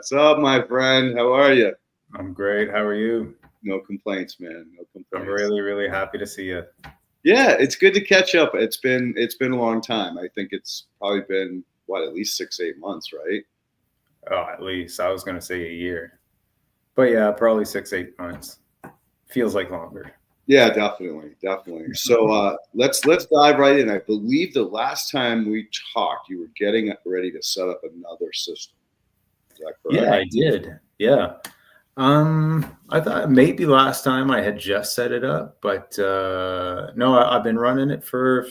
What's up, my friend? How are you? I'm great. How are you? No complaints, man. No I'm complaints. really, really happy to see you. Yeah, it's good to catch up. It's been a long time. I think it's probably been at least 6, 8 months, right? Oh, at least I was gonna say a year, but yeah, probably 6, 8 months. Feels like longer. Yeah, definitely, definitely. So let's dive right in. I believe the last time we talked, you were getting ready to set up another system. Is that Yeah, correct? I did. Yeah. I thought maybe last time I had just set it up, but no, I've been running it for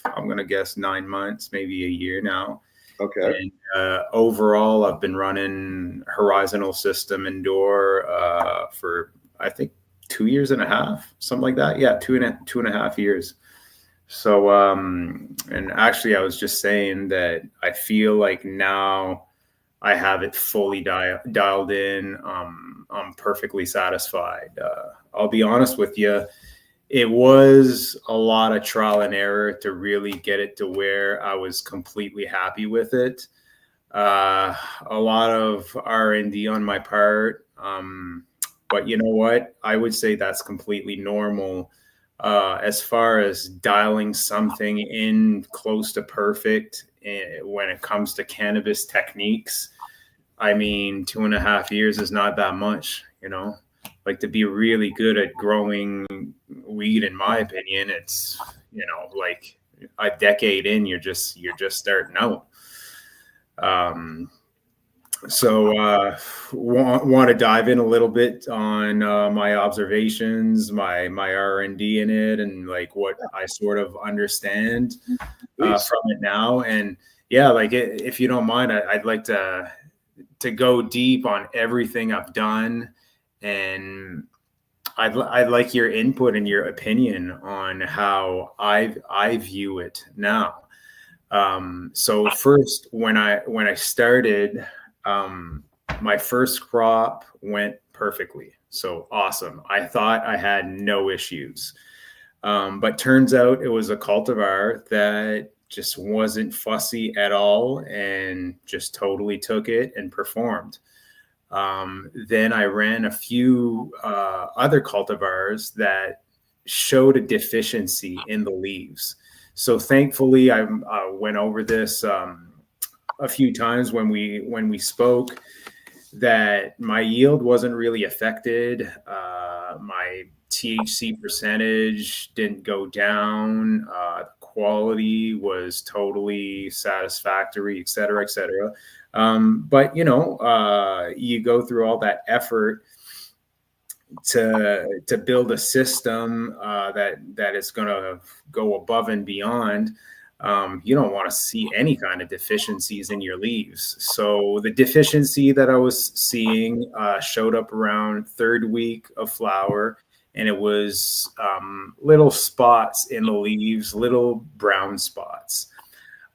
I'm gonna guess 9 months, maybe a year now. Okay. And overall, I've been running horizontal system indoor for I think 2 years and a half, something like that. Yeah, 2.5 years. So, and actually, I was just saying that I feel like now I have it fully dialed in. I'm perfectly satisfied. I'll be honest with you. It was a lot of trial and error to really get it to where I was completely happy with it. Uh, a lot of R&D on my part. But you know what? I would say that's completely normal. As far as dialing something in close to perfect when it comes to cannabis techniques, I mean, 2.5 years is not that much, Like to be really good at growing weed, in my opinion, it's, like a decade in, you're just starting out. Um, want to dive in a little bit on my observations, my R&D in it, and like what I sort of understand Please. from it now. And yeah, like if you don't mind, I'd like to go deep on everything I've done, and I'd like your input and your opinion on how I view it now. So first, when I started, my first crop went perfectly. So awesome. I thought I had no issues. But turns out it was a cultivar that just wasn't fussy at all and just totally took it and performed. Then I ran a few other cultivars that showed a deficiency in the leaves. So thankfully, I went over this a few times when we spoke, that my yield wasn't really affected. My THC percentage didn't go down. Quality was totally satisfactory, et cetera, et cetera. But you go through all that effort to build a system that is going to go above and beyond. You don't want to see any kind of deficiencies in your leaves. So the deficiency that I was seeing showed up around third week of flower, and it was little spots in the leaves, little brown spots.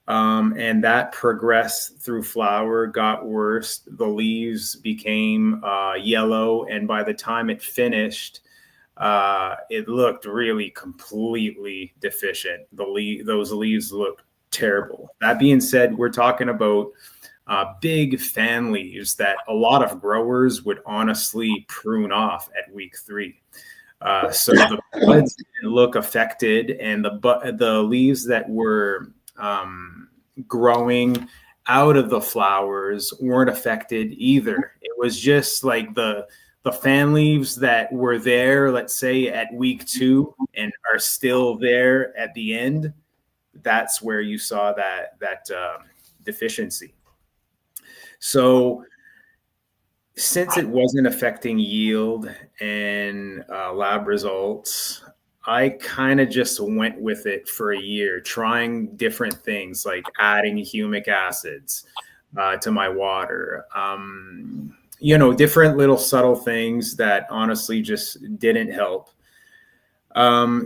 And that progressed through flower, got worse. The leaves became yellow, and by the time it finished, it looked really completely deficient. Those leaves looked terrible. That being said, we're talking about big fan leaves that a lot of growers would honestly prune off at week 3. So the buds didn't look affected, and the leaves that were growing out of the flowers weren't affected either. It was just like the fan leaves that were there, let's say at week 2, and are still there at the end. That's where you saw that deficiency. So since it wasn't affecting yield and lab results, I kind of just went with it for a year, trying different things like adding humic acids to my water. Different little subtle things that honestly just didn't help.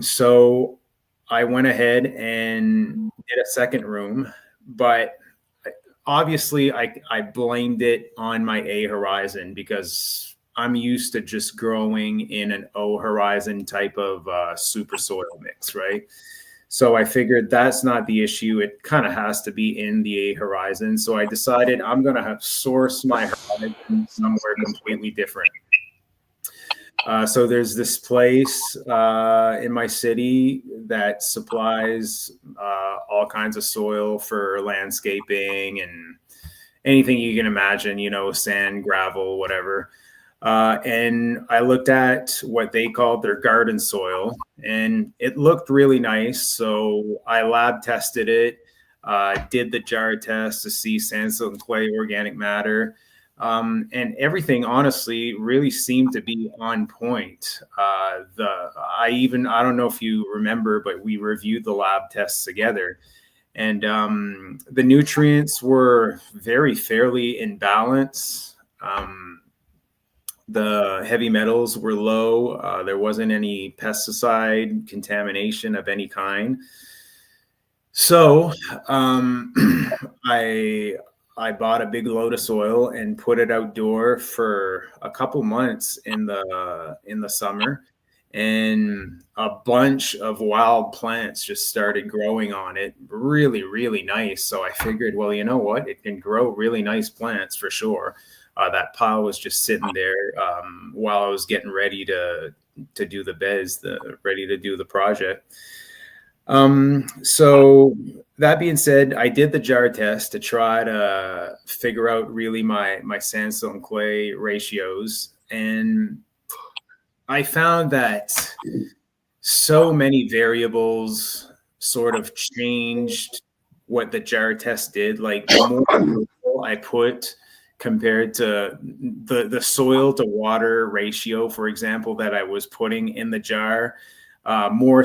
So I went ahead and did a second room, but obviously I blamed it on my A horizon because I'm used to just growing in an O horizon type of super soil mix, right? So I figured that's not the issue. It kind of has to be in the A horizon. So I decided I'm going to have source my horizon somewhere completely different. So there's this place in my city that supplies all kinds of soil for landscaping and anything you can imagine, you know, sand, gravel, whatever. And I looked at what they called their garden soil, and it looked really nice. So I lab tested it, did the jar test to see sandstone, clay, organic matter. And everything honestly really seemed to be on point. I don't know if you remember, but we reviewed the lab tests together, and the nutrients were very fairly in balance. The heavy metals were low. There wasn't any pesticide contamination of any kind. So I bought a big load of soil and put it outdoor for a couple months in the summer, and a bunch of wild plants just started growing on it, really, really nice. So I figured, well, you know what? It can grow really nice plants for sure. That pile was just sitting there while I was getting ready to do the beds, ready to do the project. So that being said, I did the jar test to try to figure out really my sandstone clay ratios, and I found that so many variables sort of changed what the jar test did. Like the more I put compared to the soil to water ratio, for example, that I was putting in the jar, more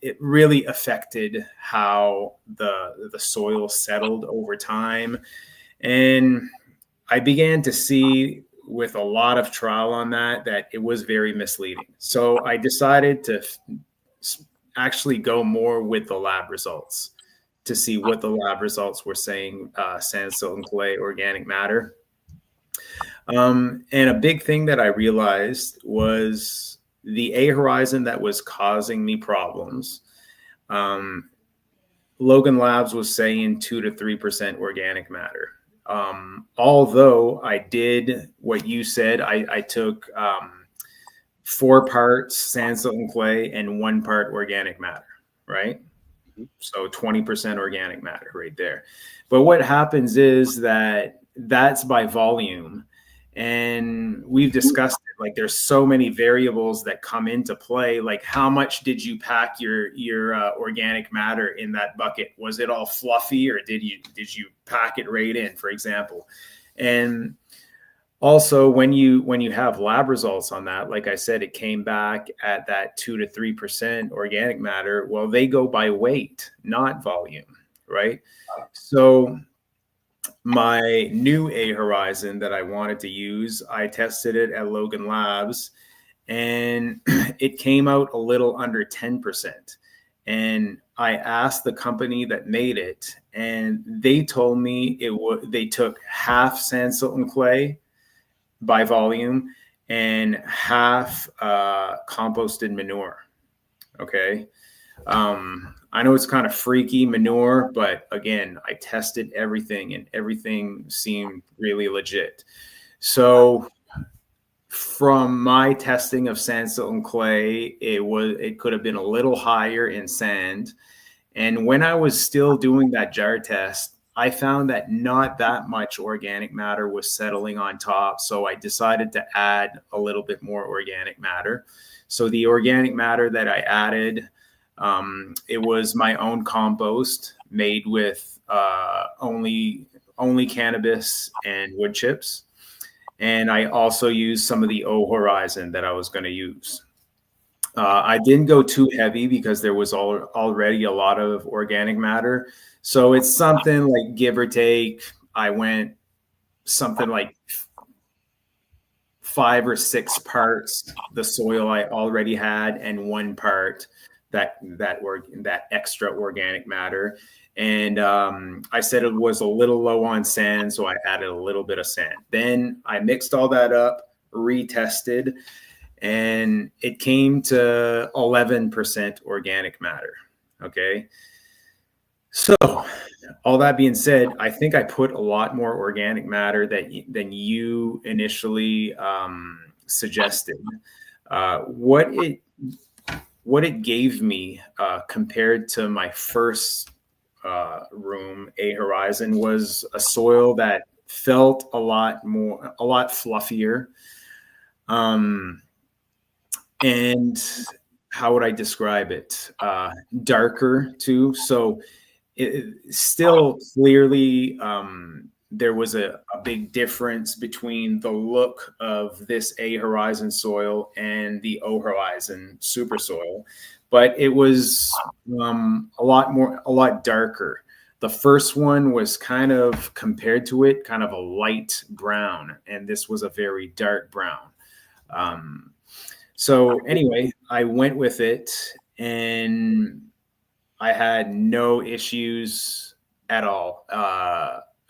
it really affected how the soil settled over time. And I began to see with a lot of trial on that it was very misleading. So I decided to actually go more with the lab results to see what the lab results were saying, sandstone, clay, organic matter. And a big thing that I realized was the A horizon that was causing me problems. Logan Labs was saying 2 to 3% organic matter. Although I did what you said, I took 4 parts sandstone clay and 1 part organic matter, right? So 20% organic matter right there. But what happens is that's by volume. And we've discussed it, like there's so many variables that come into play. Like how much did you pack your organic matter in that bucket? Was it all fluffy, or did you pack it right in, for example? And also when you have lab results on that, like I said, it came back at that 2 to 3% organic matter. Well, they go by weight, not volume, right? So my new A horizon that I wanted to use, I tested it at Logan Labs, and it came out a little under 10%. And I asked the company that made it, and they told me they took half sandstone clay by volume and half composted manure. Okay. I know it's kind of freaky manure, but again, I tested everything and everything seemed really legit. So from my testing of sandstone clay, it could have been a little higher in sand. And when I was still doing that jar test, I found that not that much organic matter was settling on top. So I decided to add a little bit more organic matter. So the organic matter that I added, it was my own compost made with only cannabis and wood chips. And I also used some of the O horizon that I was going to use. I didn't go too heavy because there was already a lot of organic matter. So it's something like, give or take, I went something like 5 or 6 parts the soil I already had, and 1 part that extra organic matter. And I said it was a little low on sand, so I added a little bit of sand. Then I mixed all that up, retested, and it came to 11% organic matter. Okay. So all that being said, I think I put a lot more organic matter than you initially suggested. What it gave me compared to my first room, A Horizon, was a soil that felt a lot fluffier. And how would I describe it? Darker too. So it still clearly there was a big difference between the look of this A Horizon soil and the O Horizon super soil, but it was a lot darker. The first one was kind of, compared to it, kind of a light brown, and this was a very dark brown. So anyway, I went with it, and I had no issues at all.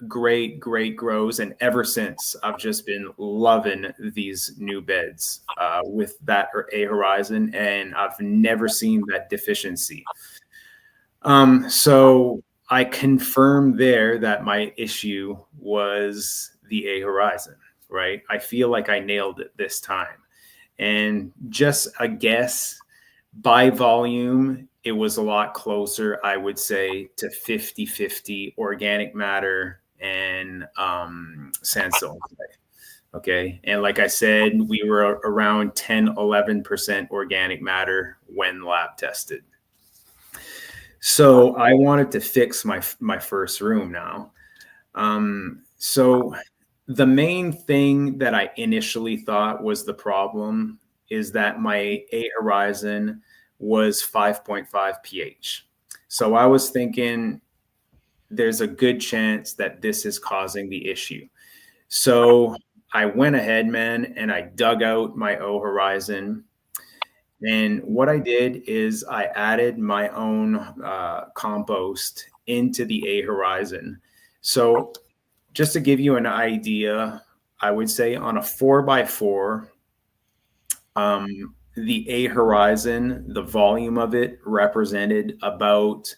Great grows. And ever since, I've just been loving these new beds with that A Horizon, and I've never seen that deficiency. So I confirmed there that my issue was the A Horizon, right? I feel like I nailed it this time. And just a guess, by volume, it was a lot closer, I would say, to 50-50 organic matter and sandstone clay. Okay. And like I said, we were around 10-11% organic matter when lab tested. So I wanted to fix my first room now. So the main thing that I initially thought was the problem is that my A Horizon was 5.5 pH. So I was thinking there's a good chance that this is causing the issue. So I went ahead, man, and I dug out my O Horizon. And what I did is I added my own compost into the A Horizon. So just to give you an idea, I would say on a 4x4, the A Horizon, the volume of it represented about,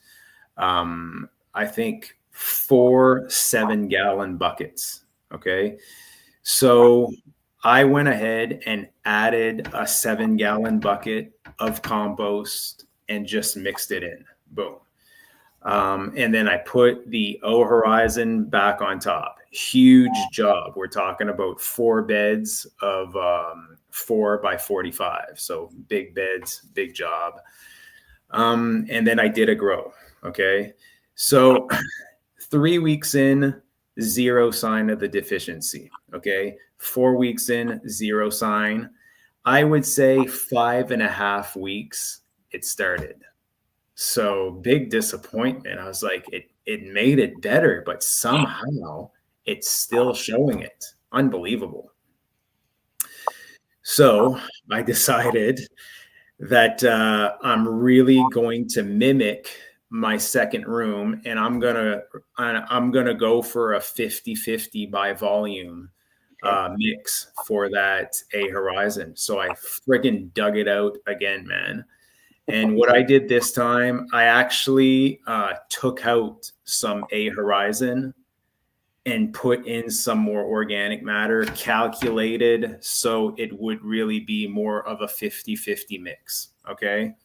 I think, 4 7-gallon buckets. Okay. So I went ahead and added a 7-gallon bucket of compost and just mixed it in. Boom. And then I put the O Horizon back on top. Huge job. We're talking about 4 beds of 4x45. So big beds, big job. And then I did a grow. Okay. So 3 weeks in, 0 sign of the deficiency. Okay. 4 weeks in, 0 sign. I would say 5.5 weeks, it started. So big disappointment. I was like, it made it better, but somehow it's still showing it. Unbelievable. So I decided that I'm really going to mimic my second room, and I'm gonna go for a 50-50 by volume mix for that A Horizon. So I friggin' dug it out again, man. And what I did this time, I actually took out some A Horizon and put in some more organic matter, calculated so it would really be more of a 50-50 mix. Okay.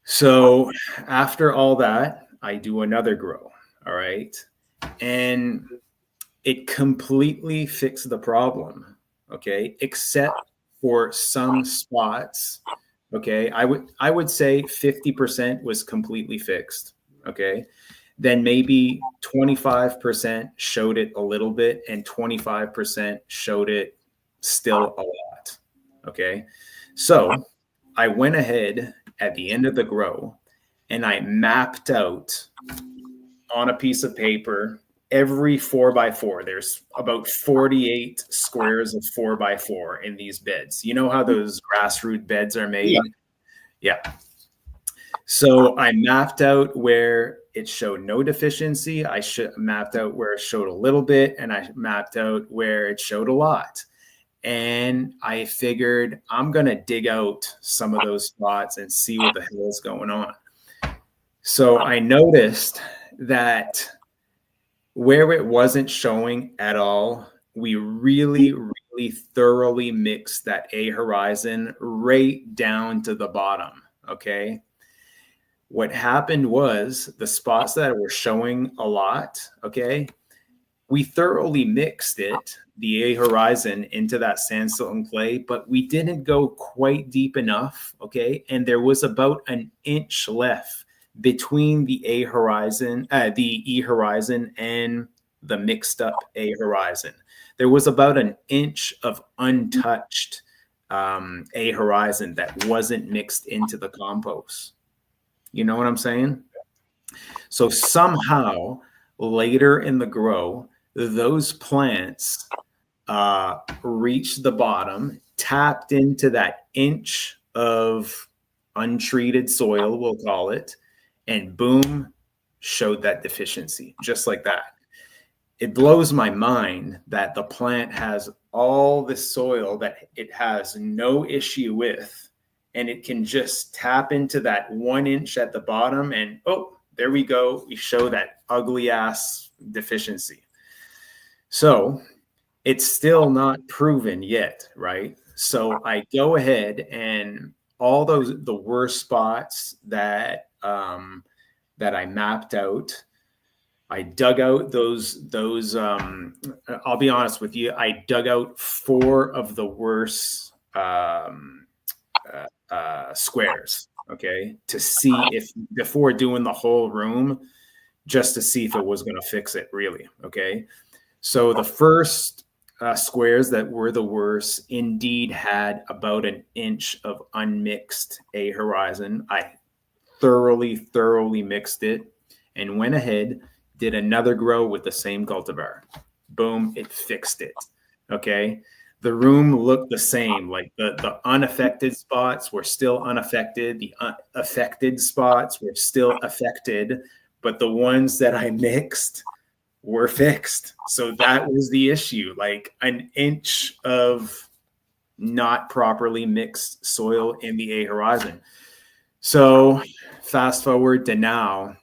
So after all that, I do another grow. All right. And it completely fixed the problem. Okay. Except for some spots. Okay. I would say 50% was completely fixed. Okay. Then maybe 25% showed it a little bit, and 25% showed it still a lot. Okay. So I went ahead at the end of the grow and I mapped out on a piece of paper every 4x4. There's about 48 squares of 4x4 in these beds. You know how those grassroot beds are made? Yeah. So I mapped out where it showed no deficiency. I mapped out where it showed a little bit, and I mapped out where it showed a lot. And I figured I'm going to dig out some of those spots and see what the hell is going on. So I noticed that where it wasn't showing at all, we really, really thoroughly mixed that A horizon right down to the bottom. Okay. What happened was the spots that were showing a lot, okay, we thoroughly mixed it, the A horizon, into that sandstone and clay, but we didn't go quite deep enough, okay? And there was about an inch left between the A horizon, the E horizon, and the mixed up A horizon. There was about an inch of untouched A horizon that wasn't mixed into the compost. You know what I'm saying? So somehow later in the grow, those plants reached the bottom, tapped into that inch of untreated soil, we'll call it, and boom, showed that deficiency, just like that. It blows my mind that the plant has all the soil that it has no issue with, and it can just tap into that 1 inch at the bottom and, oh, there we go. We show that ugly ass deficiency. So it's still not proven yet, right? So I go ahead and all the worst spots that that I mapped out, I dug out those I'll be honest with you, I dug out 4 of the worst squares, okay, to see if, before doing the whole room, just to see if it was going to fix it really, okay? So the first squares that were the worst indeed had about an inch of unmixed A horizon. I thoroughly mixed it and went ahead, did another grow with the same cultivar. Boom, it fixed it, okay? The room looked the same. Like the unaffected spots were still unaffected. The affected spots were still affected, but the ones that I mixed were fixed. So that was the issue. Like an inch of not properly mixed soil in the A horizon. So fast forward to now,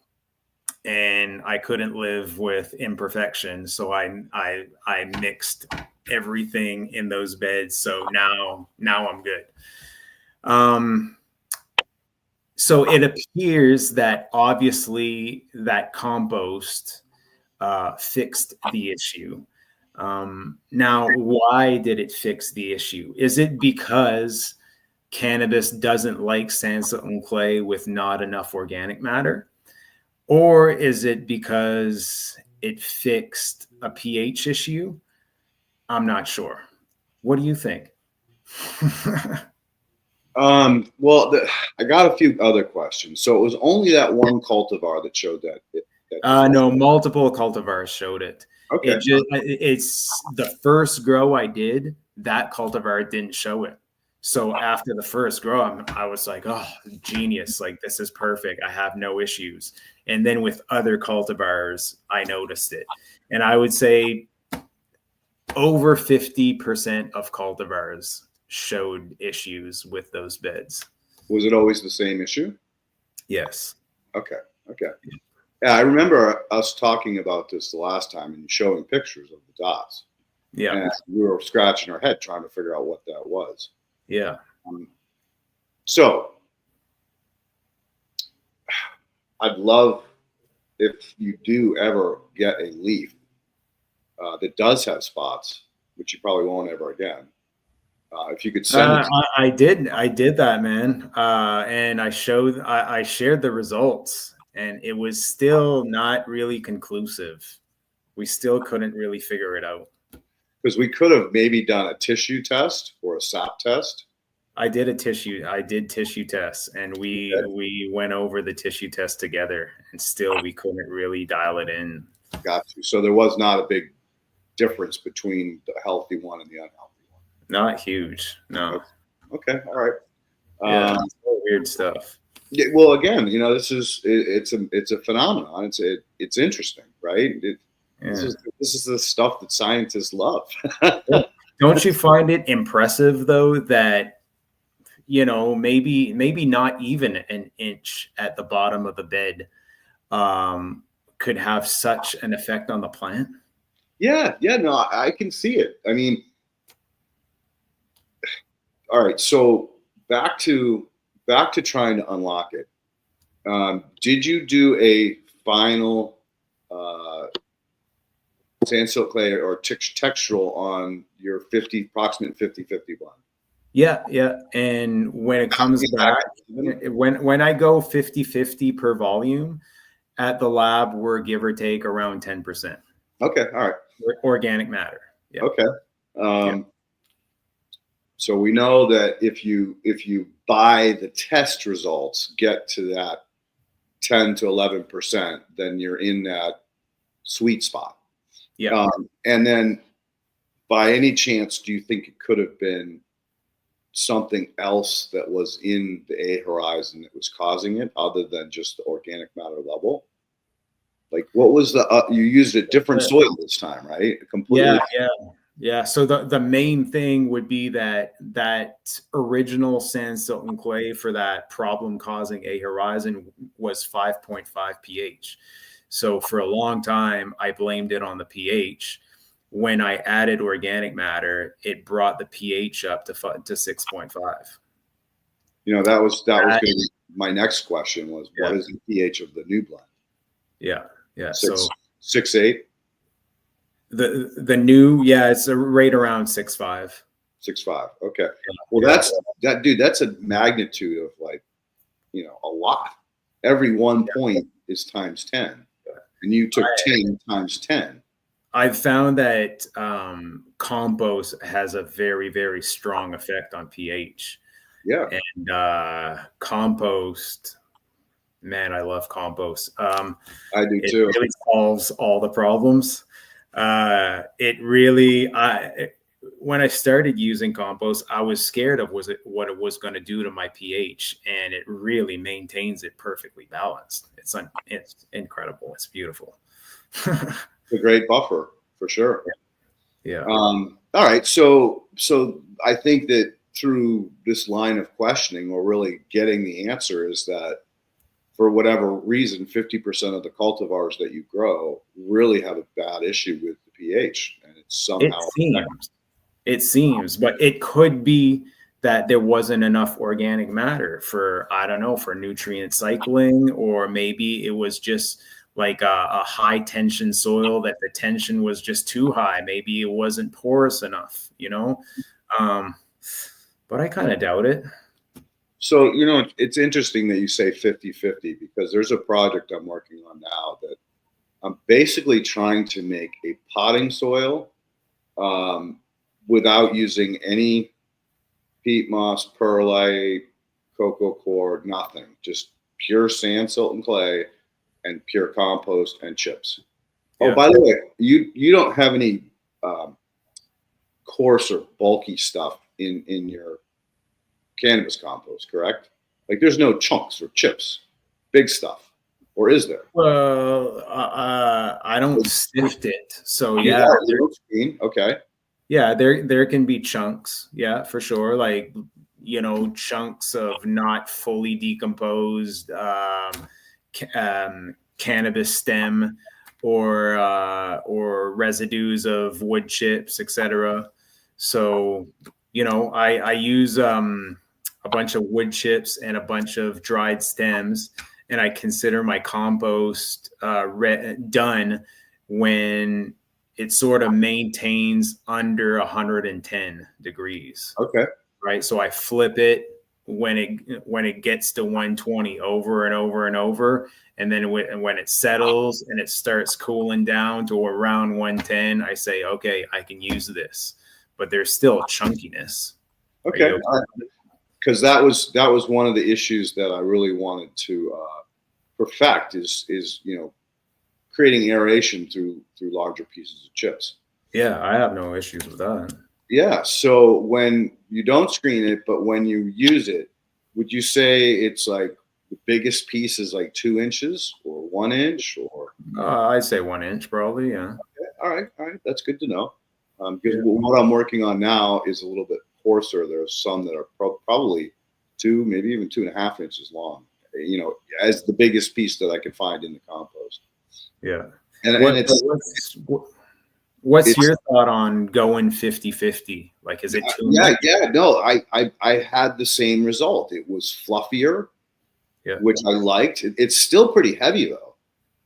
and I couldn't live with imperfection. So I mixed everything in those beds. So now I'm good. So it appears that obviously that compost fixed the issue. Now, why did it fix the issue? Is it because cannabis doesn't like sandstone clay with not enough organic matter? Or is it because it fixed a pH issue? I'm not sure. What do you think? Well, I got a few other questions. So it was only that one cultivar that showed that. No, multiple cultivars showed it. Okay. It's the first grow I did, that cultivar didn't show it. So after the first grow, I was like, oh, genius. Like, this is perfect. I have no issues. And then with other cultivars, I noticed it. And I would say over 50% of cultivars showed issues with those beds. Was it always the same issue? Yes. Okay. Yeah, I remember us talking about this the last time and showing pictures of the dots. Yeah. And we were scratching our head trying to figure out what that was. Yeah. So I'd love if you do ever get a leaf that does have spots, which you probably won't ever again. If you could send it I did that, man. And I shared the results, and it was still not really conclusive. We still couldn't really figure it out. Because we could have maybe done a tissue test or a sap test. I did tissue tests, and we went over the tissue test together, and still we couldn't really dial it in. Got you. So there was not a big difference between the healthy one and the unhealthy one. Not huge, no. Okay, all right. Yeah, weird stuff. Yeah, well, again, it's a phenomenon. It's interesting, right? This is the stuff that scientists love. Don't you find it impressive though that maybe not even an inch at the bottom of the bed could have such an effect on the plant. Yeah, no, I can see it. I mean, all right, so back to trying to unlock it. Did you do a final sand, silt, clay, or textural on your approximate 50-50 blend? Yeah. And when it comes back, when I go 50-50 per volume at the lab, we're give or take around 10%. Okay, all right. Organic matter. Yeah. Okay. So we know that if you by the test results get to that 10 to 11%, then you're in that sweet spot. Yeah. And then, by any chance, do you think it could have been something else that was in the A horizon that was causing it, other than just the organic matter level? Like, what was you used a different soil this time, right? Completely. Yeah. So the main thing would be that original sand, silt, and clay for that problem causing A horizon was 5.5 pH. So for a long time, I blamed it on the pH. When I added organic matter, it brought the pH up to 6.5. That was going to be my next question was, what is the pH of the new blend? Yeah. So 6.8. The new, it's right around 6.5. 6.5. Okay. Well, that's a magnitude of, like, a lot. Every 1 point is times 10, and you took 10 times 10. I've found that compost has a very, very strong effect on pH. Yeah. And compost, man, I love compost. I do too. It really solves all the problems. It really, when I started using compost, I was scared of what it was going to do to my pH, and it really maintains it perfectly balanced. It's incredible. It's beautiful. A great buffer for sure. Yeah. All right. So I think that through this line of questioning, we're really getting the answer is that, for whatever reason, 50% of the cultivars that you grow really have a bad issue with the pH, and it's somehow. It seems, but it could be that there wasn't enough organic matter for nutrient cycling, or maybe it was just like a high tension soil that the tension was just too high. Maybe it wasn't porous enough, but I kind of doubt it. So, it's interesting that you say 50-50, because there's a project I'm working on now that I'm basically trying to make a potting soil without using any peat moss, perlite, cocoa cord, nothing, just pure sand, silt, and clay, and pure compost and chips. Yeah. Oh, by the way, you don't have any coarse or bulky stuff in your cannabis compost, correct? Like, there's no chunks or chips, big stuff, or is there? Well, I don't sift it, so yeah. Okay. Yeah, there can be chunks, yeah, for sure. Like, chunks of not fully decomposed cannabis stem, or residues of wood chips, etc. So, I use a bunch of wood chips and a bunch of dried stems, and I consider my compost done when it sort of maintains under 110 degrees. Okay. Right. So I flip it when it gets to 120 over and over and over. And then when it settles and it starts cooling down to around 110, I say, okay, I can use this, but there's still chunkiness. Okay. Because that was one of the issues that I really wanted to perfect is creating aeration through larger pieces of chips. Yeah, I have no issues with that. Yeah. So when you don't screen it, but when you use it, would you say it's like the biggest piece is like 2 inches or 1 inch, or? I'd say 1 inch probably. Yeah. Okay. All right. That's good to know. Because what I'm working on now is a little bit coarser. There's some that are probably maybe even 2.5 inches long, as the biggest piece that I could find in the compost. Yeah. And what's your thought on going 50-50? Like, is it too much? Yeah, no, I had the same result. It was fluffier, which I liked. It's still pretty heavy though.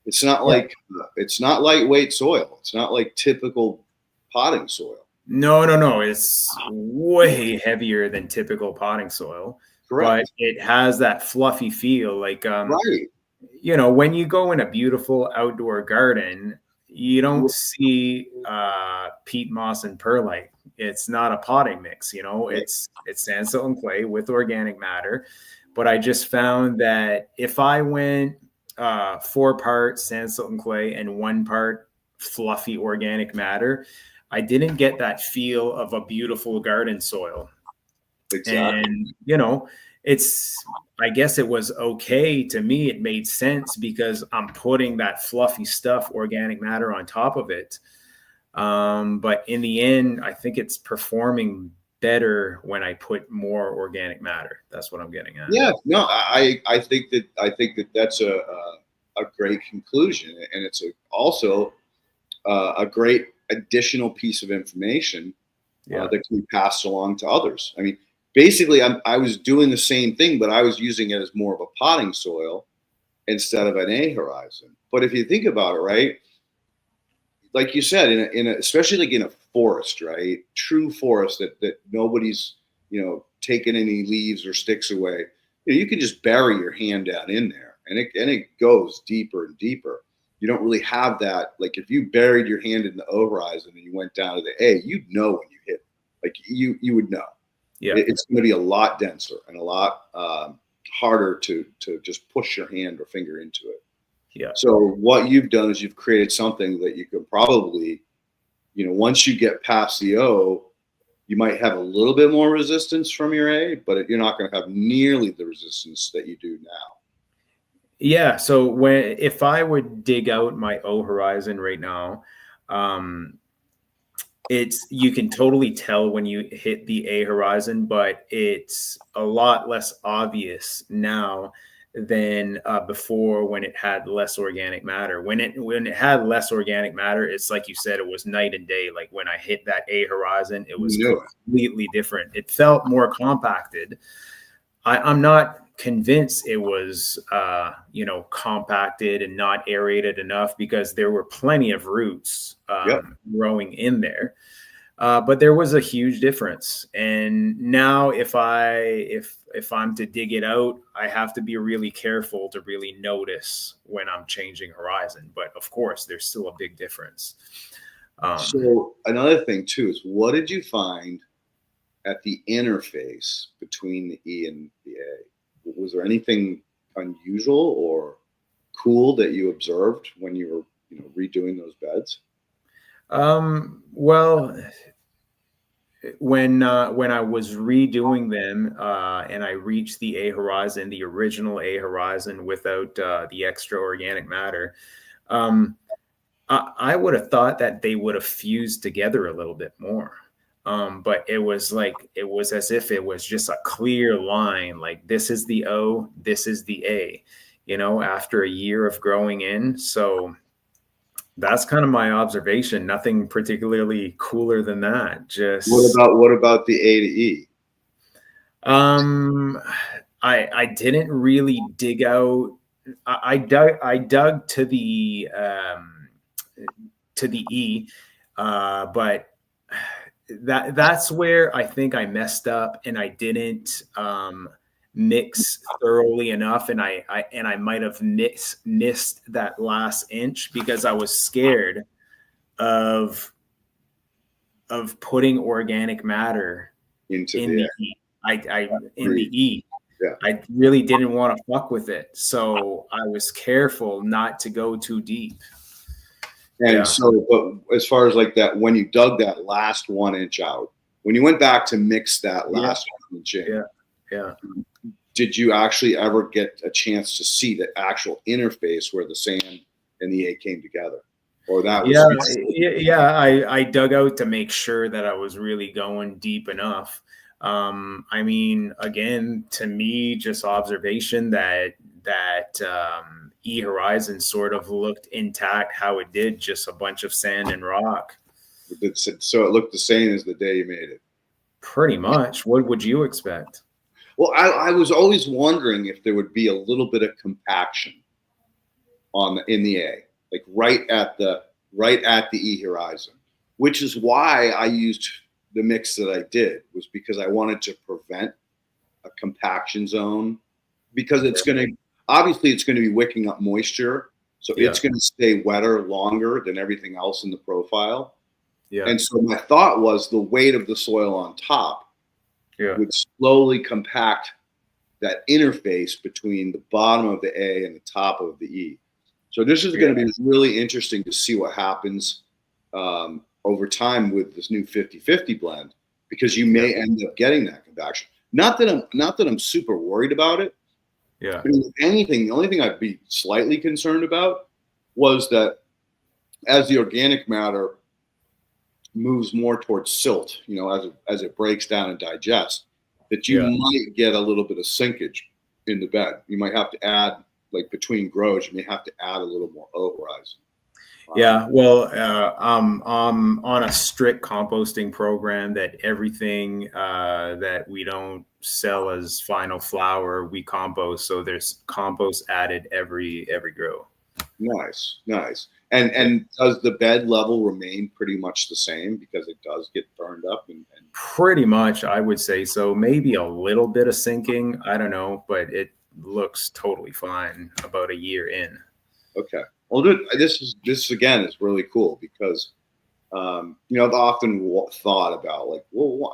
It's not like it's not lightweight soil. It's not like typical potting soil. No. It's way heavier than typical potting soil. Correct. But it has that fluffy feel. Like, right. When you go in a beautiful outdoor garden, you don't see peat moss and perlite. It's not a potting mix. It's sand, silt, and clay with organic matter. But I just found that if I went 4 parts sand, silt, and clay and 1 part fluffy organic matter, I didn't get that feel of a beautiful garden soil. Exactly. And, I guess it was okay to me. It made sense because I'm putting that fluffy stuff, organic matter, on top of it. But in the end, I think it's performing better when I put more organic matter. That's what I'm getting at. Yeah, no, I think that that's a great conclusion, and it's also a great additional piece of information that can be passed along to others. I mean, basically, I was doing the same thing, but I was using it as more of a potting soil instead of an A horizon. But if you think about it, right, like you said, especially like in a forest, right, true forest that nobody's taking any leaves or sticks away, you can just bury your hand down in there, and it goes deeper and deeper. You don't really have that. Like if you buried your hand in the O horizon and you went down to the A, you'd know when you hit. Like you would know. Yeah, it's going to be a lot denser and a lot harder to just push your hand or finger into it. Yeah. So what you've done is you've created something that you could probably, once you get past the O, you might have a little bit more resistance from your A, but you're not going to have nearly the resistance that you do now. Yeah. So if I would dig out my O horizon right now, you can totally tell when you hit the A horizon, but it's a lot less obvious now than before when it had less organic matter. When it had less organic matter, it's like you said, it was night and day. Like when I hit that A horizon, it was completely different. It felt more compacted. I'm not convinced it was compacted and not aerated enough, because there were plenty of roots growing in there, but there was a huge difference. And now if I'm to dig it out, I have to be really careful to really notice when I'm changing horizon. But of course there's still a big difference. So another thing too is, what did you find at the interface between the E and the A? Was there anything unusual or cool that you observed when you were, redoing those beds? Well, when I was redoing them and I reached the A horizon, the original A horizon without the extra organic matter, I would have thought that they would have fused together a little bit more. But it was as if it was just a clear line, like this is the O, this is the A, after a year of growing in. So that's kind of my observation. Nothing particularly cooler than that. Just what about the A to E? I didn't really dig out. I dug to the E, but that's where I think I messed up, and I didn't mix thoroughly enough, and I might have missed that last inch because I was scared of putting organic matter in the E. In the E. Yeah. I really didn't want to fuck with it, so I was careful not to go too deep. And so, but as far as like that, when you dug that last 1 inch out, when you went back to mix that last 1 inch in, did you actually ever get a chance to see the actual interface where the sand and the A came together? Or that was I dug out to make sure that I was really going deep enough. I mean, again, to me, just observation that E Horizon sort of looked intact how it did, just a bunch of sand and rock. So it looked the same as the day you made it. Pretty much. What would you expect? Well, I was always wondering if there would be a little bit of compaction in the A, like right at the E Horizon, which is why I used the mix that I did, was because I wanted to prevent a compaction zone, because it's going to be wicking up moisture. So it's going to stay wetter longer than everything else in the profile. Yeah. And so my thought was the weight of the soil on top would slowly compact that interface between the bottom of the A and the top of the E. So this is going to be really interesting to see what happens over time with this new 50-50 blend, because you may end up getting that compaction. Not that I'm super worried about it. Yeah. But if anything, the only thing I'd be slightly concerned about was that as the organic matter moves more towards silt, as it breaks down and digests, that you might get a little bit of sinkage in the bed. You might have to add, like between grows, you may have to add a little more O horizon. Yeah, well, I'm on a strict composting program that everything that we don't sell as final flour, we compost. So there's compost added every grow. Nice. And does the bed level remain pretty much the same, because it does get burned up? And pretty much, I would say so. Maybe a little bit of sinking, I don't know, but it looks totally fine about a year in. Okay. Well, this again is really cool, because I've often thought about, like, well,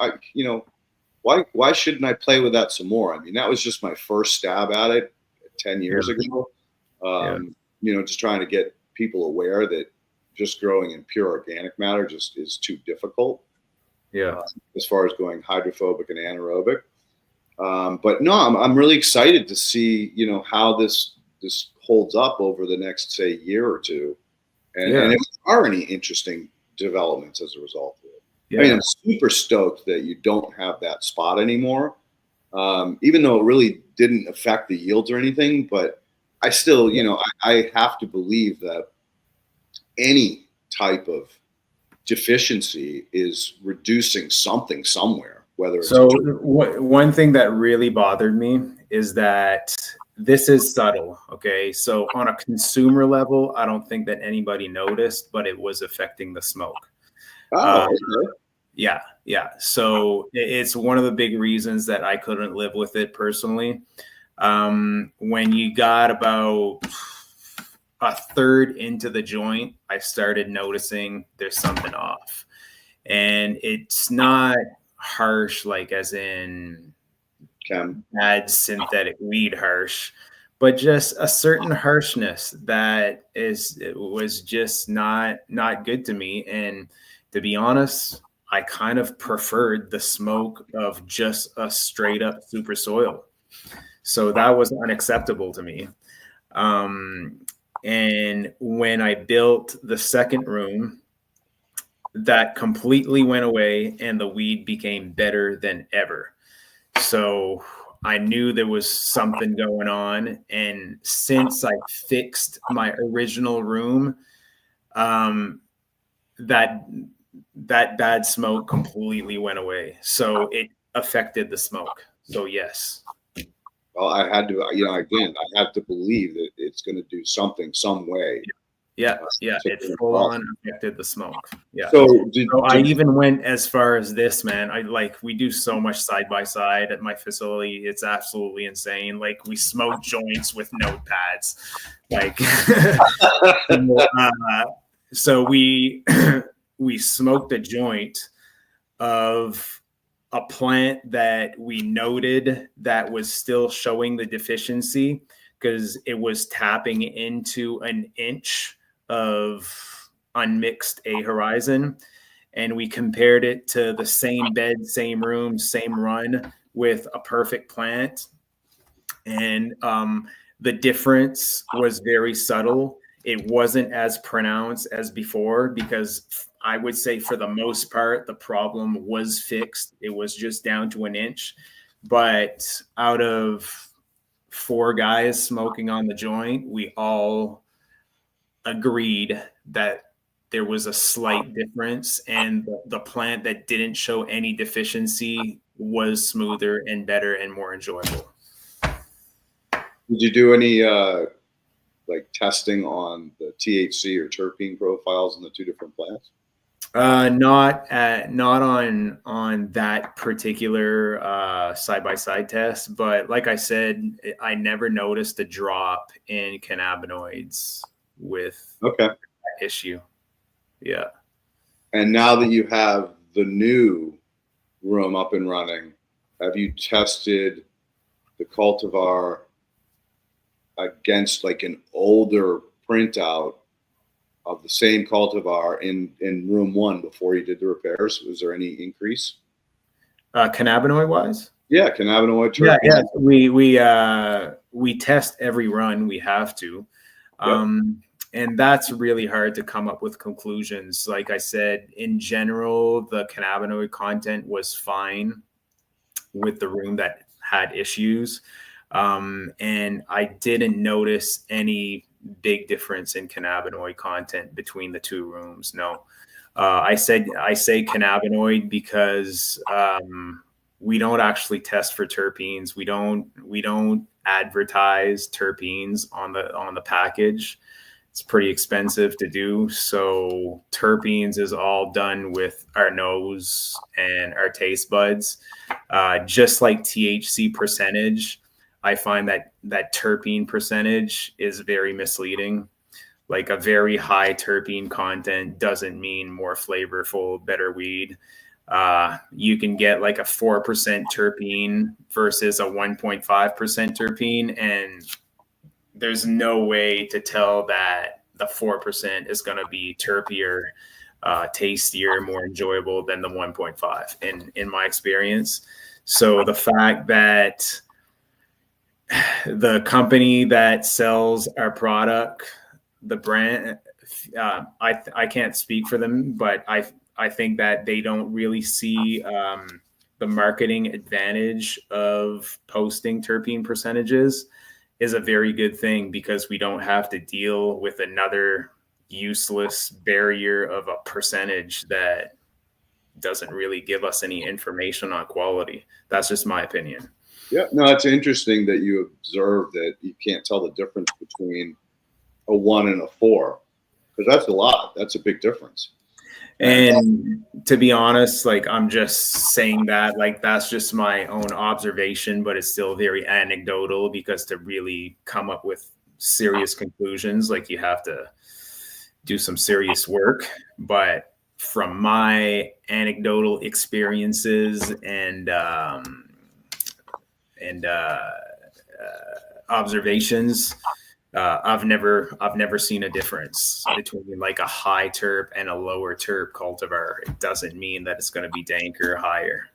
why shouldn't I play with that some more? I mean, that was just my first stab at it 10 years ago. Just trying to get people aware that just growing in pure organic matter just is too difficult. Yeah. As far as going hydrophobic and anaerobic. But no, I'm really excited to see, how this holds up over the next, say, year or two. And if there are any interesting developments as a result of it. Yeah. I mean, I'm super stoked that you don't have that spot anymore. Even though it really didn't affect the yields or anything, but I still, I have to believe that any type of deficiency is reducing something somewhere, whether it's one thing that really bothered me is that this is subtle. Okay. So on a consumer level, I don't think that anybody noticed, but it was affecting the smoke. Okay. Yeah. So it's one of the big reasons that I couldn't live with it personally. When you got about a third into the joint, I started noticing there's something off. And it's not harsh, like as in bad synthetic weed harsh, but just a certain harshness that was just not good to me. And to be honest, I kind of preferred the smoke of just a straight up super soil. So that was unacceptable to me. And when I built the second room, that completely went away and the weed became better than ever. So I knew there was something going on. And since I fixed my original room, that bad smoke completely went away. So it affected the smoke. So yes. Well, I had to, again, I have to believe that it's going to do something some way. Yeah. It full on affected the smoke. Yeah. So I even went as far as this, man. We do so much side by side at my facility. It's absolutely insane. Like, we smoke joints with notepads. Like, so we smoked a joint of a plant that we noted that was still showing the deficiency, because it was tapping into an inch of unmixed A Horizon. And we compared it to the same bed, same room, same run with a perfect plant. And the difference was very subtle. It wasn't as pronounced as before, because I would say for the most part, the problem was fixed. It was just down to an inch. But out of 4 guys smoking on the joint, we all agreed that there was a slight difference, and the plant that didn't show any deficiency was smoother and better and more enjoyable. Did you do any like testing on the THC or terpene profiles in the 2 different plants? Not on that particular side-by-side test, but like I said, I never noticed a drop in cannabinoids with that issue. Yeah. And now that you have the new room up and running, have you tested the cultivar against like an older printout of the same cultivar in room 1 before you did the repairs? Was there any increase? Cannabinoid wise? Yeah, cannabinoid. Terpene. Yeah. We test every run. We have to. And that's really hard to come up with conclusions. Like I said, in general, the cannabinoid content was fine with the room that had issues. And I didn't notice any big difference in cannabinoid content between the 2 rooms. No. I say cannabinoid because we don't actually test for terpenes. We don't advertise terpenes on the package. It's pretty expensive to do. So terpenes is all done with our nose and our taste buds. Just like THC percentage, I find that terpene percentage is very misleading. Like a very high terpene content doesn't mean more flavorful, better weed. You can get like a 4% terpene versus a 1.5% terpene, and there's no way to tell that the 4% is going to be terpier, tastier, more enjoyable than the 1.5 in my experience. So the fact that the company that sells our product, the brand, I can't speak for them, but I think that they don't really see the marketing advantage of posting terpene percentages is a very good thing, because we don't have to deal with another useless barrier of a percentage that doesn't really give us any information on quality. That's just my opinion. Yeah, no, it's interesting that you observe that you can't tell the difference between a 1 and a 4, because that's a lot. That's a big difference. And to be honest, like, I'm just saying that, like, that's just my own observation, but it's still very anecdotal, because to really come up with serious conclusions, like, you have to do some serious work. But from my anecdotal experiences and observations, I've never seen a difference between like a high terp and a lower terp cultivar. It doesn't mean that it's going to be danker or higher.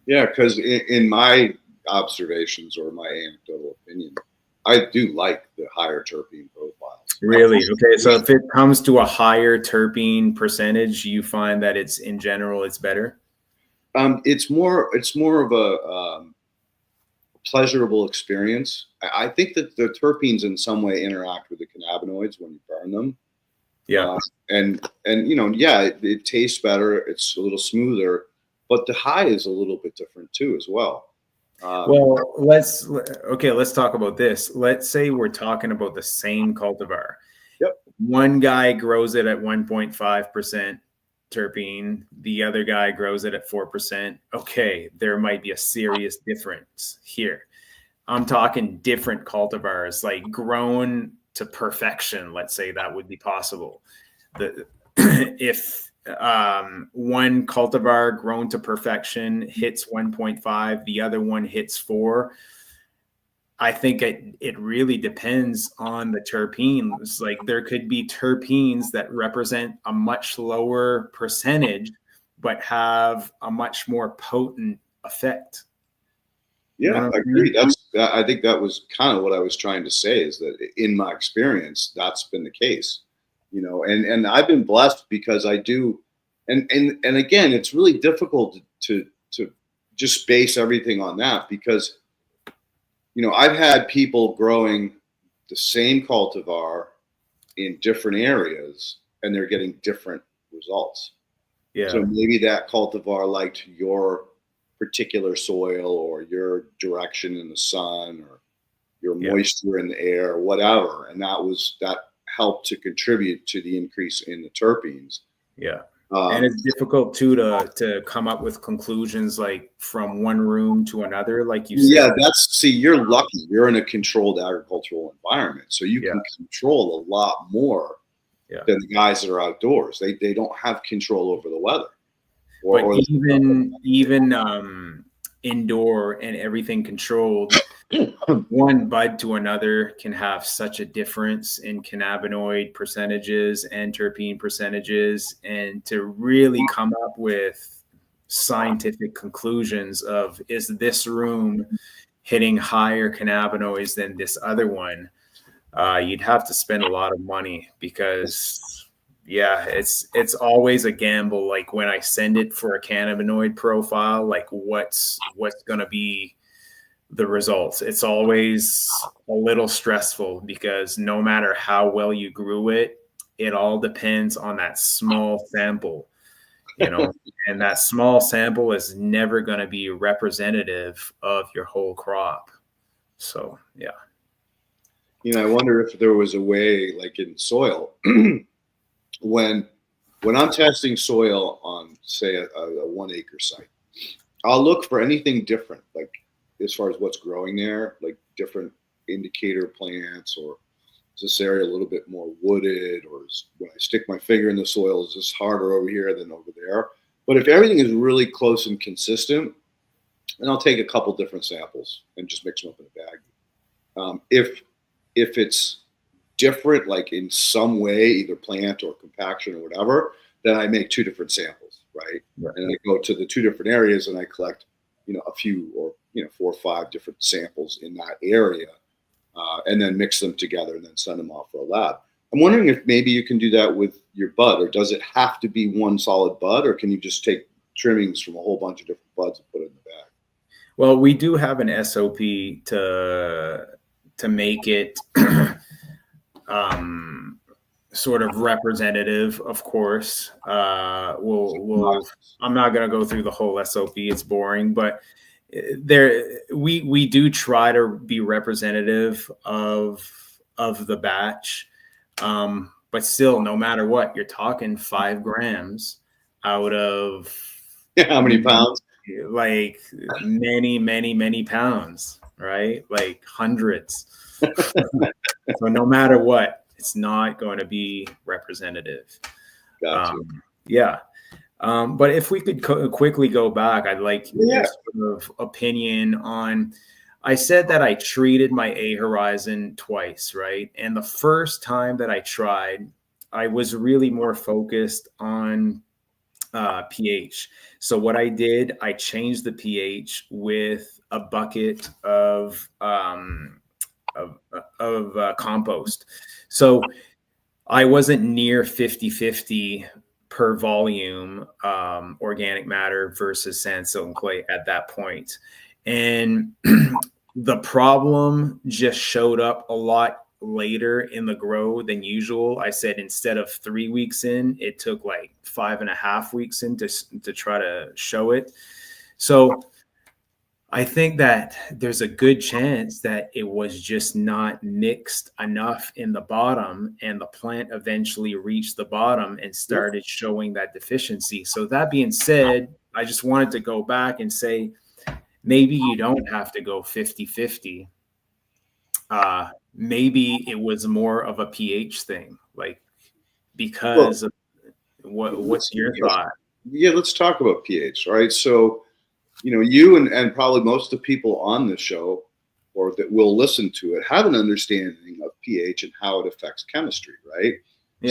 Yeah, because in my observations or my anecdotal opinion, I do like the higher terpene profiles. Really? Okay. So if it comes to a higher terpene percentage, you find that it's, in general, it's better? It's more of a pleasurable experience. I think that the terpenes in some way interact with the cannabinoids when you burn them. Yeah. And you know, yeah, it tastes better. It's a little smoother, but the high is a little bit different too, as well. Well, let's talk about this. Let's say we're talking about the same cultivar. Yep. One guy grows it at 1.5% terpene. The other guy grows it at 4%. Okay, there might be a serious difference here. I'm talking different cultivars, like grown to perfection. Let's say that would be possible. If one cultivar grown to perfection hits 1.5, the other one hits 4. I think it really depends on the terpenes. Like, there could be terpenes that represent a much lower percentage, but have a much more potent effect. Yeah, I agree. I think that was kind of what I was trying to say, is that in my experience, that's been the case. and I've been blessed because I do, and again, it's really difficult to just base everything on that because, I've had people growing the same cultivar in different areas and they're getting different results. Yeah. So maybe that cultivar liked your particular soil or your direction in the sun or your moisture in the air, whatever. And that helped to contribute to the increase in the terpenes. Yeah. And it's difficult too to come up with conclusions like from one room to another, like you said. Yeah, you're lucky. You're in a controlled agricultural environment, so you can control a lot more than the guys that are outdoors. They don't have control over the weather. But even indoor and everything controlled, one bud to another can have such a difference in cannabinoid percentages and terpene percentages, and to really come up with scientific conclusions of, is this room hitting higher cannabinoids than this other one, you'd have to spend a lot of money because it's always a gamble. Like when I send it for a cannabinoid profile, like what's going to be the results. It's always a little stressful because no matter how well you grew it, it all depends on that small sample, and that small sample is never going to be representative of your whole crop. So, yeah. I wonder if there was a way, like in soil, when I'm testing soil on, say, a 1 acre site, I'll look for anything different, like as far as what's growing there, like different indicator plants, or is this area a little bit more wooded, or when I stick my finger in the soil, is this harder over here than over there? But if everything is really close and consistent, then I'll take a couple different samples and just mix them up in a bag. If it's different, like in some way, either plant or compaction or whatever, then I make 2 different samples, right? And I go to the 2 different areas and I collect, a few or 4 or 5 different samples in that area, and then mix them together and then send them off for a lab. I'm wondering if maybe you can do that with your bud, or does it have to be one solid bud, or can you just take trimmings from a whole bunch of different buds and put it in the bag? Well, we do have an SOP to make it sort of representative, of course. I'm not going to go through the whole SOP. It's boring, but we do try to be representative of the batch. But still, no matter what, you're talking 5 grams out of how many pounds? Like many pounds, right? Like hundreds. So no matter what, it's not going to be representative. Gotcha. But if we could quickly go back, I'd like your sort of opinion on, I said that I treated my A horizon twice, right? And the first time that I tried, I was really more focused on pH. So what I did, I changed the pH with a bucket of compost. So I wasn't near 50-50 per volume organic matter versus sand, silt, and clay at that point. And the problem just showed up a lot later in the grow than usual. I said instead of 3 weeks in, it took like 5.5 weeks in to try to show it. So I think that there's a good chance that it was just not mixed enough in the bottom, and the plant eventually reached the bottom and started showing that deficiency. So that being said, I just wanted to go back and say, maybe you don't have to go 50-50. Maybe it was more of a pH thing, like because of what's your thought? Yeah, let's talk about pH, right? So, you and probably most of the people on the show or that will listen to it have an understanding of pH and how it affects chemistry, right?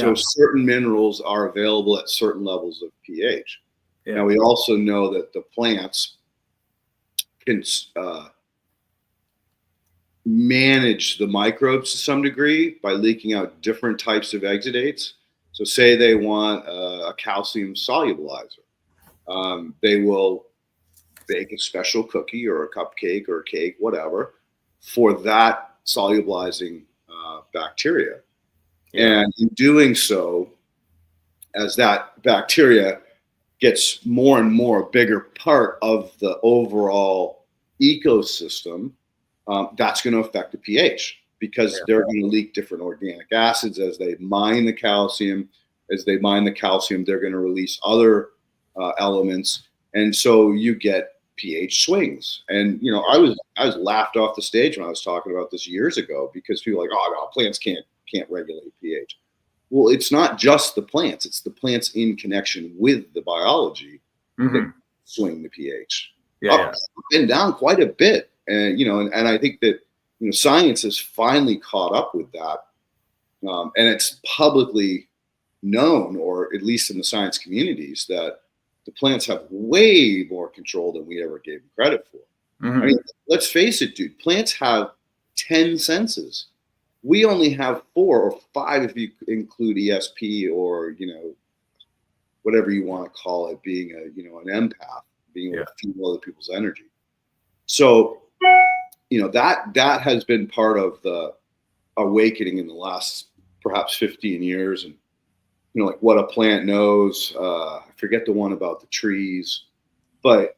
So certain minerals are available at certain levels of pH. Now, we also know that the plants can manage the microbes to some degree by leaking out different types of exudates. So say they want a calcium solubilizer. They will bake a special cookie or a cupcake or a cake, whatever, for that solubilizing bacteria. Yeah. And in doing so, as that bacteria gets more and more a bigger part of the overall ecosystem, that's going to affect the pH, because they're going to leak different organic acids as they mine the calcium. As they mine the calcium, they're going to release other elements, and so you get pH swings. And I was laughed off the stage when I was talking about this years ago, because people are like, oh no, plants can't regulate pH. Well, it's not just the plants; it's the plants in connection with the biology that swing the pH up and down quite a bit. And and I think that science has finally caught up with that, and it's publicly known, or at least in the science communities, that the plants have way more control than we ever gave them credit for. I mean, let's face it, dude. Plants have 10 senses. We only have 4 or 5 if you include ESP, or whatever you want to call it, being an empath, being able to feel other people's energy. So that has been part of the awakening in the last perhaps 15 years. And like what a plant knows. I forget the one about the trees, but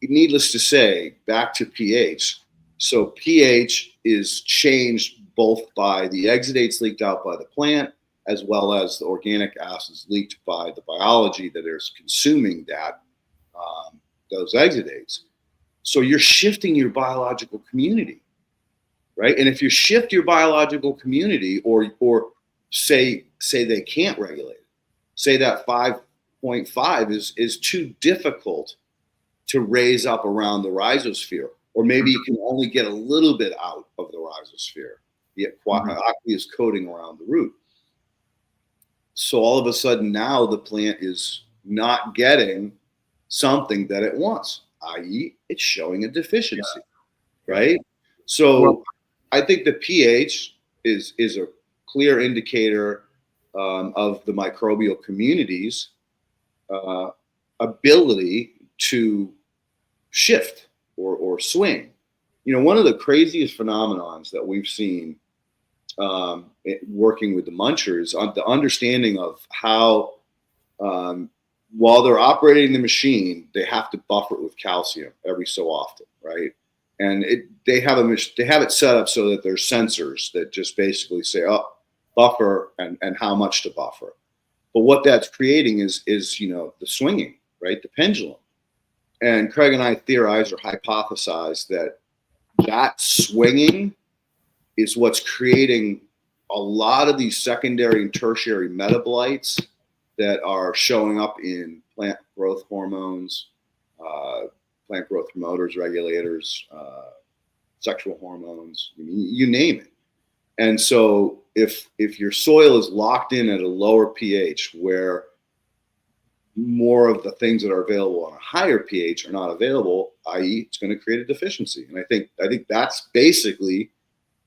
needless to say, back to pH. So pH is changed both by the exudates leaked out by the plant, as well as the organic acids leaked by the biology that is consuming that those exudates. So you're shifting your biological community, right? And if you shift your biological community, or say they can't regulate it, say that 5.5 is too difficult to raise up around the rhizosphere, or maybe you can only get a little bit out of the rhizosphere, the aqueous coating around the root. So all of a sudden now the plant is not getting something that it wants, i.e. it's showing a deficiency, right? So I think the pH is a clear indicator of the microbial community's ability to shift or swing. One of the craziest phenomenons that we've seen working with the munchers, the understanding of how while they're operating the machine, they have to buffer it with calcium every so often, right? And they have it set up so that there's sensors that just basically say, oh, buffer and how much to buffer. But what that's creating is the swinging, right? The pendulum. And Craig and I theorized or hypothesized that swinging is what's creating a lot of these secondary and tertiary metabolites that are showing up in plant growth hormones, plant growth promoters, regulators, sexual hormones, you name it. And so if your soil is locked in at a lower pH, where more of the things that are available on a higher pH are not available, i.e. it's going to create a deficiency. And I think that's basically,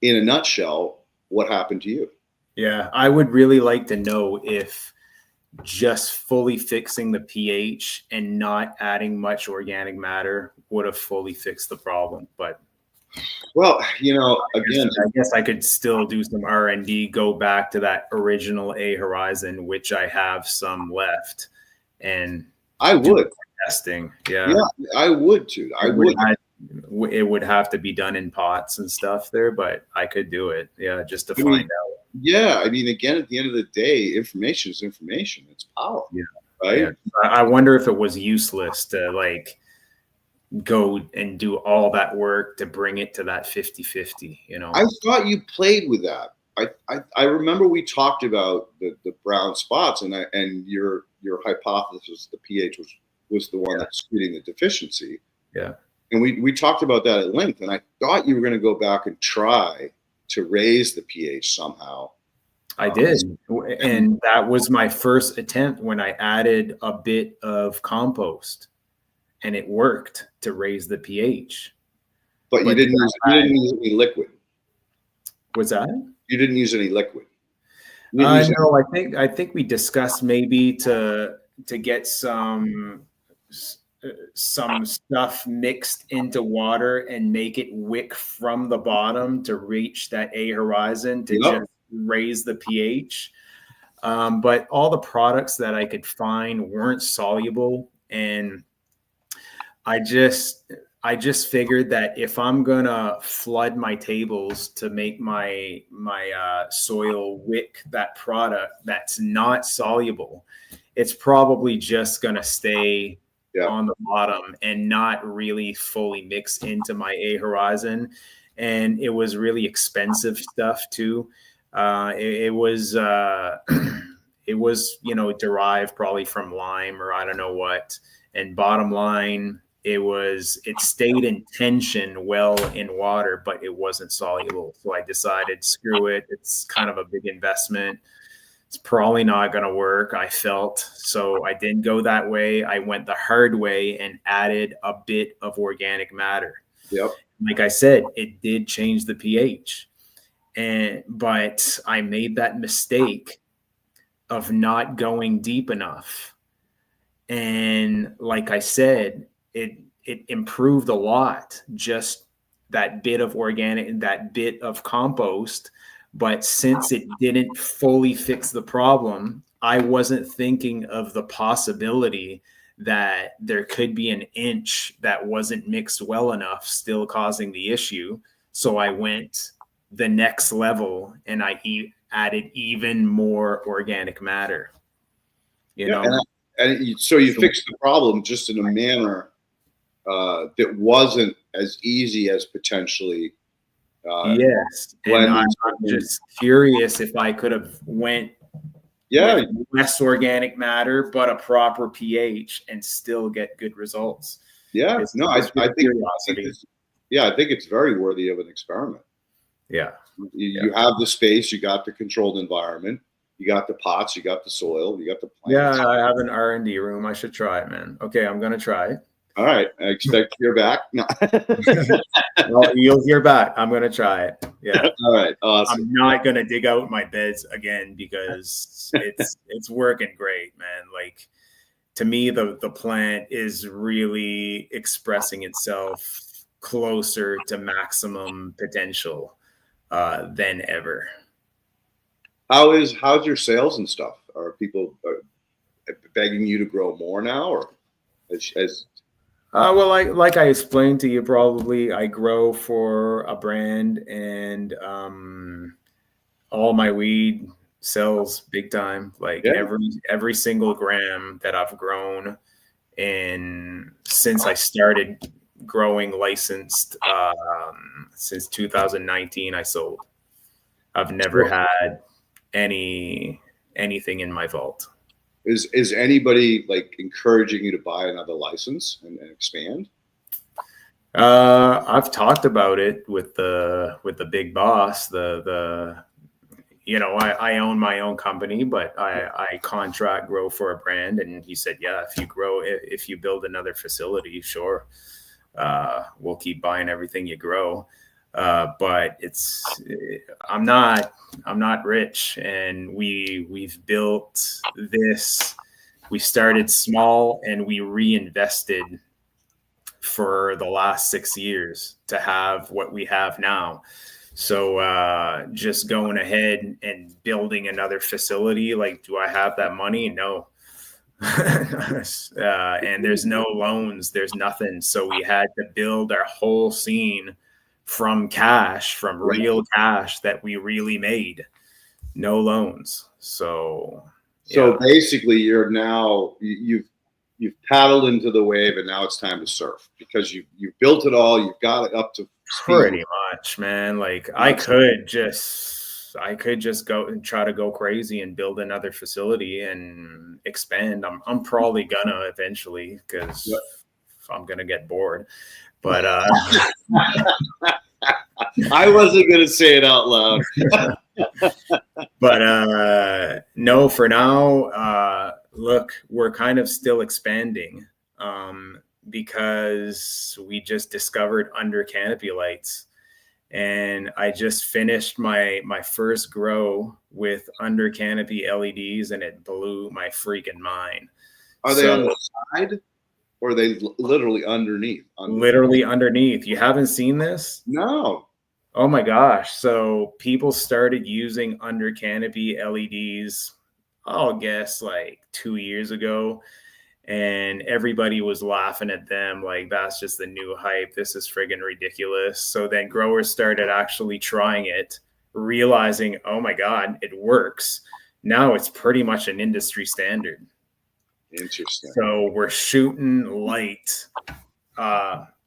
in a nutshell, what happened to you. Yeah, I would really like to know if just fully fixing the pH and not adding much organic matter would have fully fixed the problem. But well, again, I guess I could still do some R&D, go back to that original A horizon, which I have some left, and I would testing. Yeah, I would too. It would have to be done in pots and stuff there, but I could do it. Yeah, just to find out. Yeah, again, at the end of the day, information is information. It's power. Yeah, right. Yeah. I wonder if it was useless to go and do all that work to bring it to that 50-50. I thought you played with that. I remember we talked about the brown spots, and your hypothesis, the pH was the one that's creating the deficiency. Yeah. And we talked about that at length, and I thought you were going to go back and try to raise the pH somehow. I did. And that was my first attempt when I added a bit of compost, and it worked to raise the pH. But you didn't use any liquid. What's that? You didn't use any liquid. No, I think we discussed maybe to get some stuff mixed into water and make it wick from the bottom to reach that A horizon to just raise the pH. But all the products that I could find weren't soluble, and I just figured that if I'm gonna flood my tables to make my soil wick that product that's not soluble, it's probably just gonna stay on the bottom and not really fully mix into my A horizon. And it was really expensive stuff too. It was it was, you know, derived probably from lime or I don't know what. And bottom line, it stayed in tension well in water, but it wasn't soluble. So I decided, screw it. It's kind of a big investment. It's probably not going to work, I felt. So I didn't go that way. I went the hard way and added a bit of organic matter. Yep. Like I said, it did change the pH. But I made that mistake of not going deep enough. And like I said, it improved a lot, just that bit of organic, that bit of compost. But since it didn't fully fix the problem, I wasn't thinking of the possibility that there could be an inch that wasn't mixed well enough, still causing the issue. So I went the next level and I added even more organic matter. You know? So you fixed the problem just in a manner that wasn't as easy as potentially. Yes, and I'm just curious if I could have went with less organic matter but a proper pH and still get good results. Yeah, I think it's very worthy of an experiment. Yeah, you have the space, you got the controlled environment. You got the pots, you got the soil, you got the plants. Yeah, I have an R&D room. I should try it, man. Okay, I'm going to try it. All right. I expect to hear back. No. Well, you'll hear back. I'm going to try it. Yeah. All right. Awesome. I'm not going to dig out my beds again because it's working great, man. Like, to me, the plant is really expressing itself closer to maximum potential than ever. How's your sales and stuff? Are people begging you to grow more now, or well, like I explained to you, probably I grow for a brand, and all my weed sells big time. Like every single gram that I've grown, and since I started growing licensed since 2019, I sold. I've never had anything in my vault. Is anybody like encouraging you to buy another license and expand? I've talked about it with the big boss. I own my own company, but I contract grow for a brand, and he said, yeah, if you build another facility, sure, we'll keep buying everything you grow. But I'm not rich, and we've built this. We started small and we reinvested for the last 6 years to have what we have now. So just going ahead and building another facility, like, do I have that money? No. And there's no loans, there's nothing. So we had to build our whole scene from real cash that we really made, no loans. So basically you're now, you've paddled into the wave, and now it's time to surf because you built it all. You've got it up to speed. Pretty much, man. Like I could just go and try to go crazy and build another facility and expand. I'm probably gonna eventually, because I'm gonna get bored. But I wasn't going to say it out loud. But no, for now, look, we're kind of still expanding because we just discovered under canopy lights, And I just finished my first grow with under canopy LEDs, and it blew my freaking mind. Are they on the side, or are they literally underneath? Literally underneath. You haven't seen this? No. Oh my gosh. So people started using under canopy LEDs, I'll guess like 2 years ago. And everybody was laughing at them like, that's just the new hype. This is friggin' ridiculous. So then growers started actually trying it, realizing, oh my God, it works. Now it's pretty much an industry standard. Interesting. So we're shooting light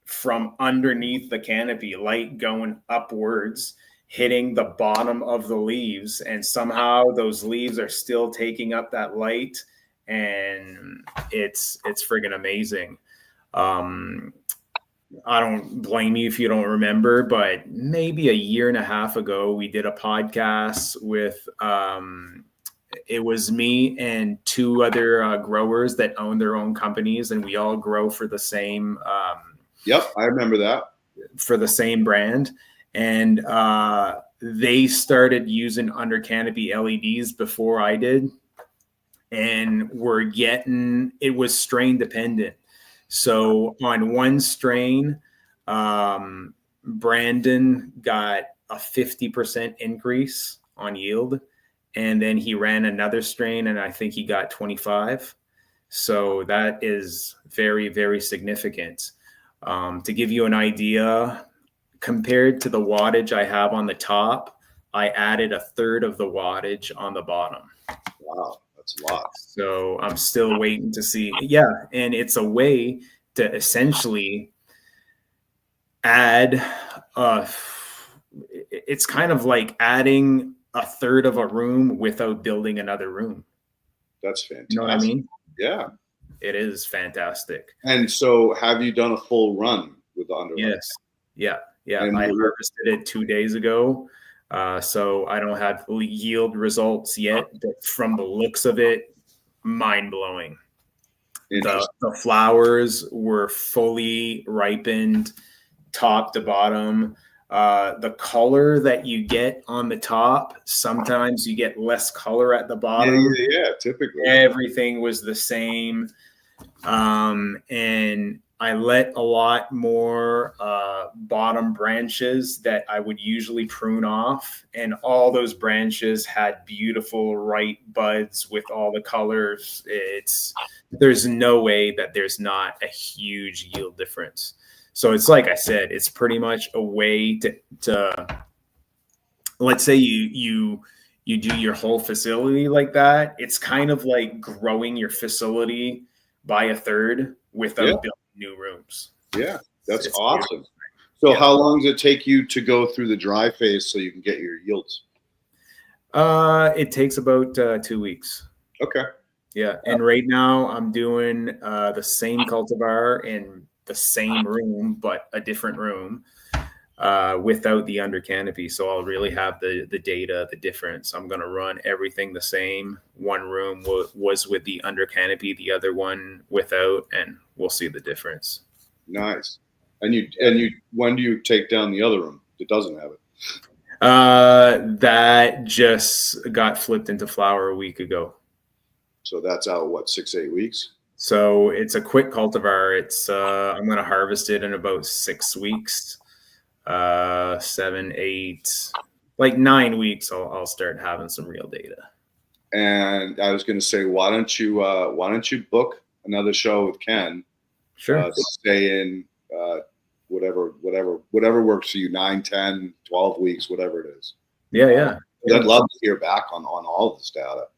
from underneath the canopy, light going upwards, hitting the bottom of the leaves. And somehow those leaves are still taking up that light. And it's friggin' amazing. I don't blame you if you don't remember, but maybe a year and a half ago, we did a podcast with, it was me and two other growers that own their own companies, and we all grow for the same. Yep, I remember that. For the same brand. And they started using under canopy LEDs before I did. And it was strain dependent. So on one strain, Brandon got a 50% increase on yield. And then he ran another strain, and I think he got 25. So that is very, very significant. To give you an idea, compared to the wattage I have on the top, I added a third of the wattage on the bottom. Wow. That's a lot. So I'm still waiting to see. Yeah. And it's a way to essentially add, it's kind of like adding a third of a room without building another room. That's fantastic. You know what I mean? Yeah. It is fantastic. And so have you done a full run with the underlight? Yes. Yeah. Yeah. And I harvested it 2 days ago. So I don't have yield results yet, but from the looks of it, mind blowing. The flowers were fully ripened, top to bottom. The color that you get on the top, sometimes you get less color at the bottom. Yeah, typically. Everything was the same. And I let a lot more bottom branches that I would usually prune off. And all those branches had beautiful ripe buds with all the colors. There's no way that there's not a huge yield difference. So it's like I said, it's pretty much a way to let's say you do your whole facility like that. It's kind of like growing your facility by a third without building new rooms. Yeah, it's awesome. Beautiful. So how long does it take you to go through the dry phase so you can get your yields? It takes about 2 weeks. Okay. Yeah. And right now I'm doing the same cultivar in the same room, but a different room without the under canopy. So I'll really have the data, the difference. I'm going to run everything the same. One room was with the under canopy, the other one without, and we'll see the difference. Nice. And you when do you take down the other room that doesn't have it? That just got flipped into flower a week ago. So that's out, what, 6-8 weeks? So it's a quick cultivar. It's I'm going to harvest it in about 6 weeks, 7, 8, like 9 weeks. I'll start having some real data. And I was going to say, why don't you book another show with Ken? Sure. Stay in whatever works for you, 9, 10, 12 weeks, whatever it is. Yeah. I'd love to hear back on all this data.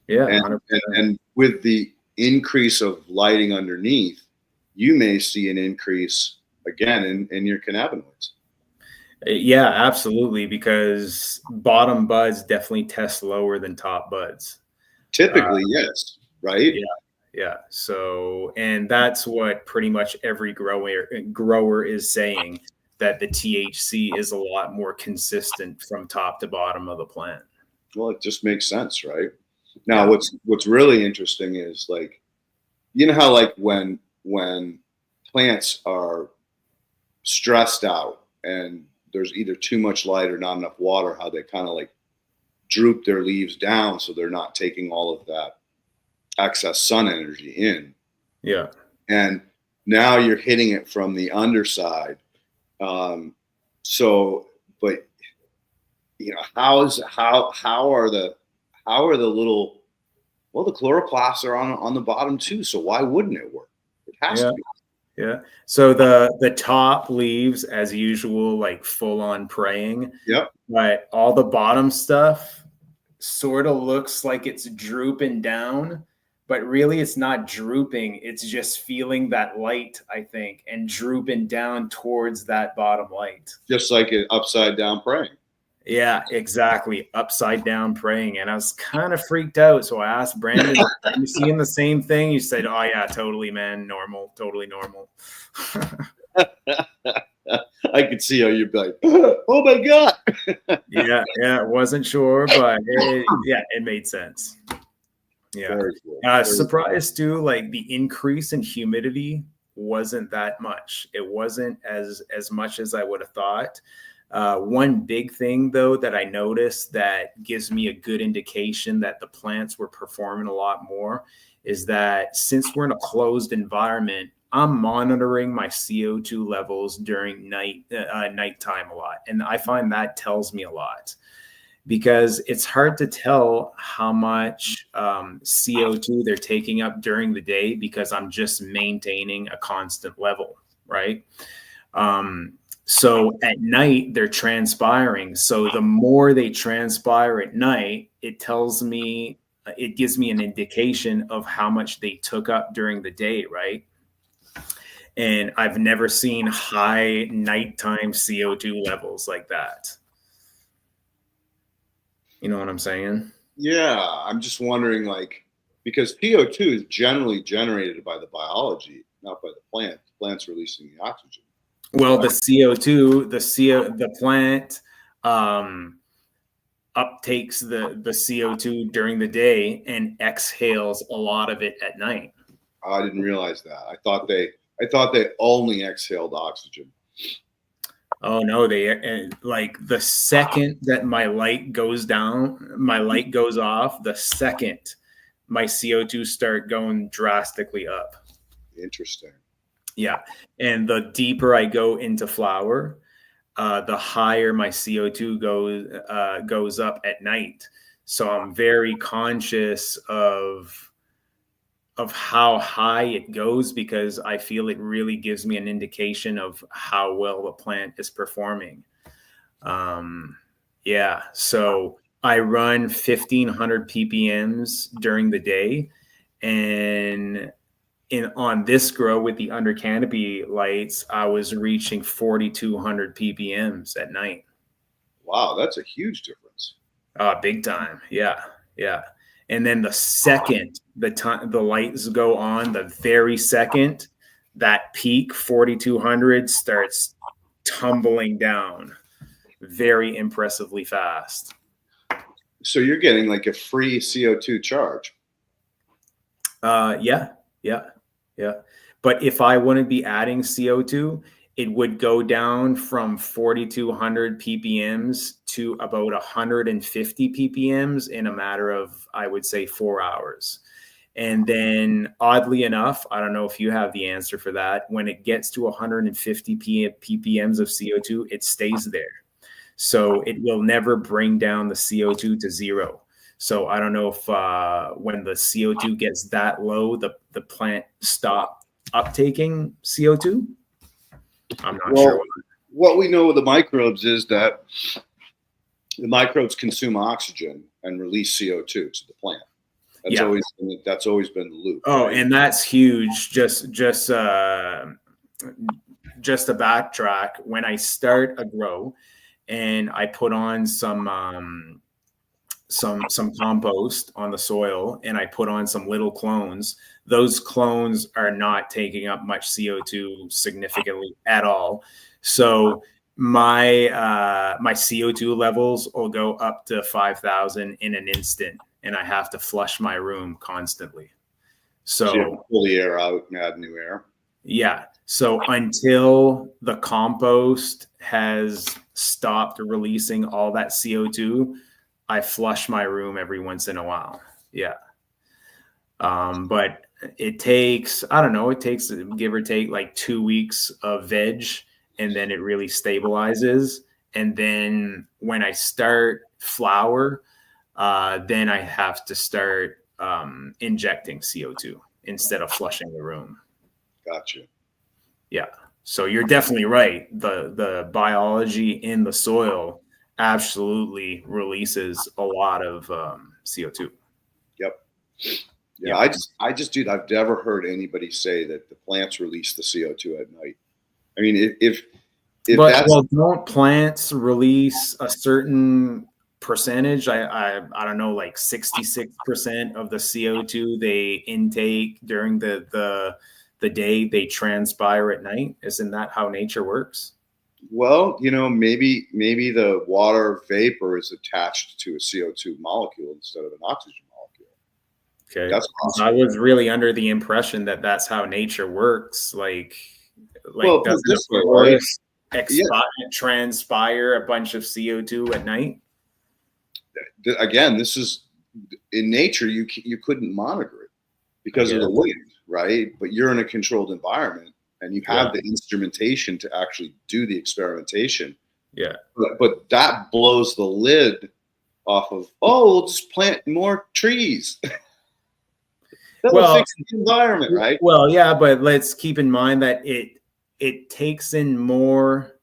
Yeah. And with the increase of lighting underneath, you may see an increase again in your cannabinoids. Yeah, absolutely. Because bottom buds definitely test lower than top buds. Typically, yes. Right. Yeah. So, and that's what pretty much every grower is saying, that the THC is a lot more consistent from top to bottom of the plant. Well, it just makes sense, right? Now, what's really interesting is, like, you know how, like, when plants are stressed out and there's either too much light or not enough water, how they kind of like droop their leaves down so they're not taking all of that excess sun energy in. Yeah. And now you're hitting it from the underside. So, but you know, how are the little, well, the chloroplasts are on the bottom too. So why wouldn't it work? It has to be. Yeah. So the top leaves, as usual, like full on praying. Yep. But all the bottom stuff sort of looks like it's drooping down, but really it's not drooping. It's just feeling that light, I think, and drooping down towards that bottom light. Just like an upside down praying. Yeah, exactly. Upside down praying. And I was kind of freaked out. So I asked Brandon, are you seeing the same thing? He said, oh, yeah, totally, man. Normal, totally normal. I could see how you'd be like, oh my God. Yeah, wasn't sure, but it made sense. Yeah. Cool. Surprised too, like the increase in humidity wasn't that much. It wasn't as much as I would have thought. One big thing though that I noticed that gives me a good indication that the plants were performing a lot more is that since we're in a closed environment, I'm monitoring my CO2 levels during nighttime a lot. And I find that tells me a lot because it's hard to tell how much CO2 they're taking up during the day because I'm just maintaining a constant level, right? So at night, they're transpiring. So the more they transpire at night, it gives me an indication of how much they took up during the day, right? And I've never seen high nighttime CO2 levels like that. You know what I'm saying? Yeah, I'm just wondering, like, because CO2 is generally generated by the biology, not by the plant. The plant's releasing the oxygen. Well, the CO2, the plant uptakes the CO2 during the day and exhales a lot of it at night. I didn't realize that. I thought they only exhaled oxygen. Oh no, they like the second that my light goes off, the second my CO2 start going drastically up. Interesting. Yeah. And the deeper I go into flower, the higher my CO2 goes up at night. So I'm very conscious of how high it goes because I feel it really gives me an indication of how well the plant is performing. Yeah. So I run 1500 ppms during the day, and on this grow with the under canopy lights, I was reaching 4,200 ppms at night. Wow, that's a huge difference. Big time. Yeah. And then the second the lights go on, the very second that peak 4,200 starts tumbling down very impressively fast. So you're getting like a free CO2 charge. Yeah. But if I wouldn't be adding CO2, it would go down from 4,200 ppms to about 150 ppms in a matter of, I would say, 4 hours. And then oddly enough, I don't know if you have the answer for that, when it gets to 150 ppms of CO2, it stays there. So it will never bring down the CO2 to zero. So I don't know if when the CO2 gets that low, the plant stops uptaking CO2. I'm not sure. What we know with the microbes is that the microbes consume oxygen and release CO2 to the plant. That's always been the loop. Oh, right? And that's huge. Just to backtrack, when I start a grow and I put on some compost on the soil and I put on some little clones, those clones are not taking up much CO2 significantly at all. So my CO2 levels will go up to 5,000 in an instant, and I have to flush my room constantly. So pull the air out and add new air. Yeah. So until the compost has stopped releasing all that CO2, I flush my room every once in a while. Yeah. But it takes, I don't know, it takes give or take like 2 weeks of veg, and then it really stabilizes. And then when I start flower, then I have to start injecting CO2 instead of flushing the room. Gotcha. Yeah. So you're definitely right. The biology in the soil absolutely releases a lot of CO2. Yep. Yeah, Yeah. I just, dude, I've never heard anybody say that the plants release the CO2 at night. I mean, if But that's, well, don't plants release a certain percentage? I don't know, like 66% of the CO2 they intake during the day, they transpire at night. Isn't that how nature works? well, maybe the water vapor is attached to a CO2 molecule instead of an oxygen molecule. Okay. That's I possible. was really under the impression that that's how nature works. Like Well, put it doesn't this a way, right? forest Yeah. transpire a bunch of CO2 at night? Again, this is in nature. You couldn't monitor it I because of the guess. wind, right? But you're in a controlled environment, and you Yeah. have the instrumentation to actually do the experimentation. Yeah. But that blows the lid off of, oh, we'll just plant more trees. That'll Well, fix the environment, right? well, yeah, but let's keep in mind that it takes in more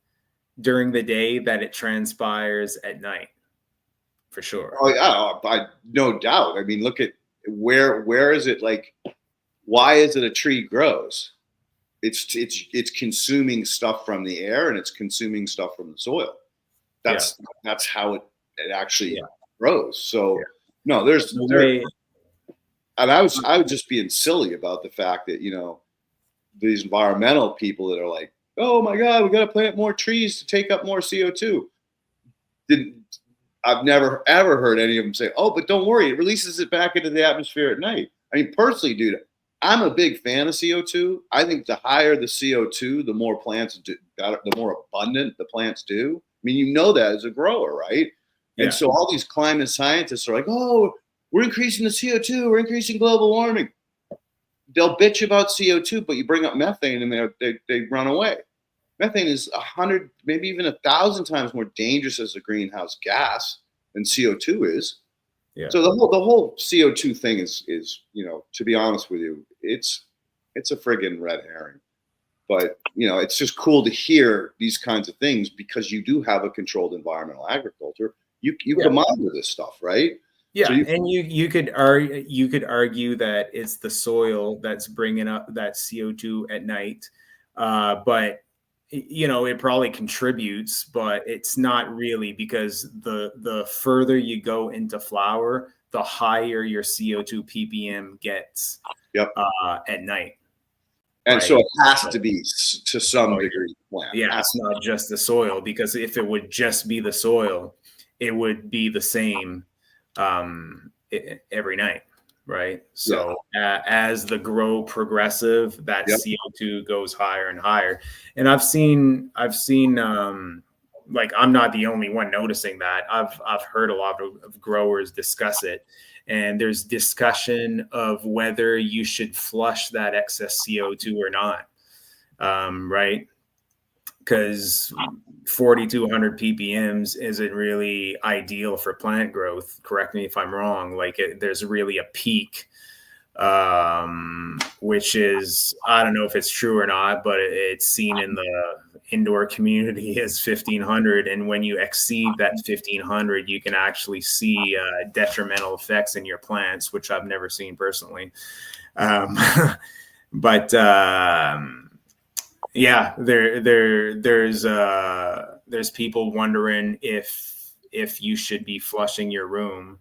during the day that it transpires at night, for sure. Oh yeah, no doubt. I mean, look at where is it like? Why is it a tree grows? It's consuming stuff from the air and it's consuming stuff from the soil. Yeah. That's how it actually Yeah. grows. So Yeah. no, The way, and I was just being silly about the fact that these environmental people that are like, oh my God, we got to plant more trees to take up more CO2. Didn't I've never ever heard any of them say, "Oh, but don't worry, it releases it back into the atmosphere at night." I mean, personally, dude, I'm a big fan of CO2. I think the higher the CO2, the more plants do, the more abundant the plants do. I mean, you know that as a grower, right? And yeah. so all these climate scientists are like, "Oh, we're increasing the CO2, we're increasing global warming." They'll bitch about CO2, but you bring up methane and they run away. Methane is 100, maybe even 1,000 times more dangerous as a greenhouse gas than CO2 is. Yeah. So the whole CO2 thing is to be honest with you, it's a friggin' red herring. But it's just cool to hear these kinds of things because you do have a controlled environmental agriculture. You can monitor this stuff, right? Yeah, So and you could argue that it's the soil that's bringing up that CO2 at night, but it probably contributes, but it's not really, because the further you go into flower, the higher your CO2 ppm gets. Yep. At night. And right? so it has to be to some Oh, degree plant. Yeah, it's not just the soil, because if it would just be the soil, it would be the same every night, right? So as the grow progressive, that CO2 goes higher and higher. And I've seen like, I'm not the only one noticing that. I've heard a lot of growers discuss it, and there's discussion of whether you should flush that excess CO2 or not, right? Because 4,200 ppms isn't really ideal for plant growth. Correct me if I'm wrong. Like, there's really a peak, which is, I don't know if it's true or not, but it's seen in the indoor community as 1,500. And when you exceed that 1,500, you can actually see detrimental effects in your plants, which I've never seen personally. But yeah, there's people wondering if you should be flushing your room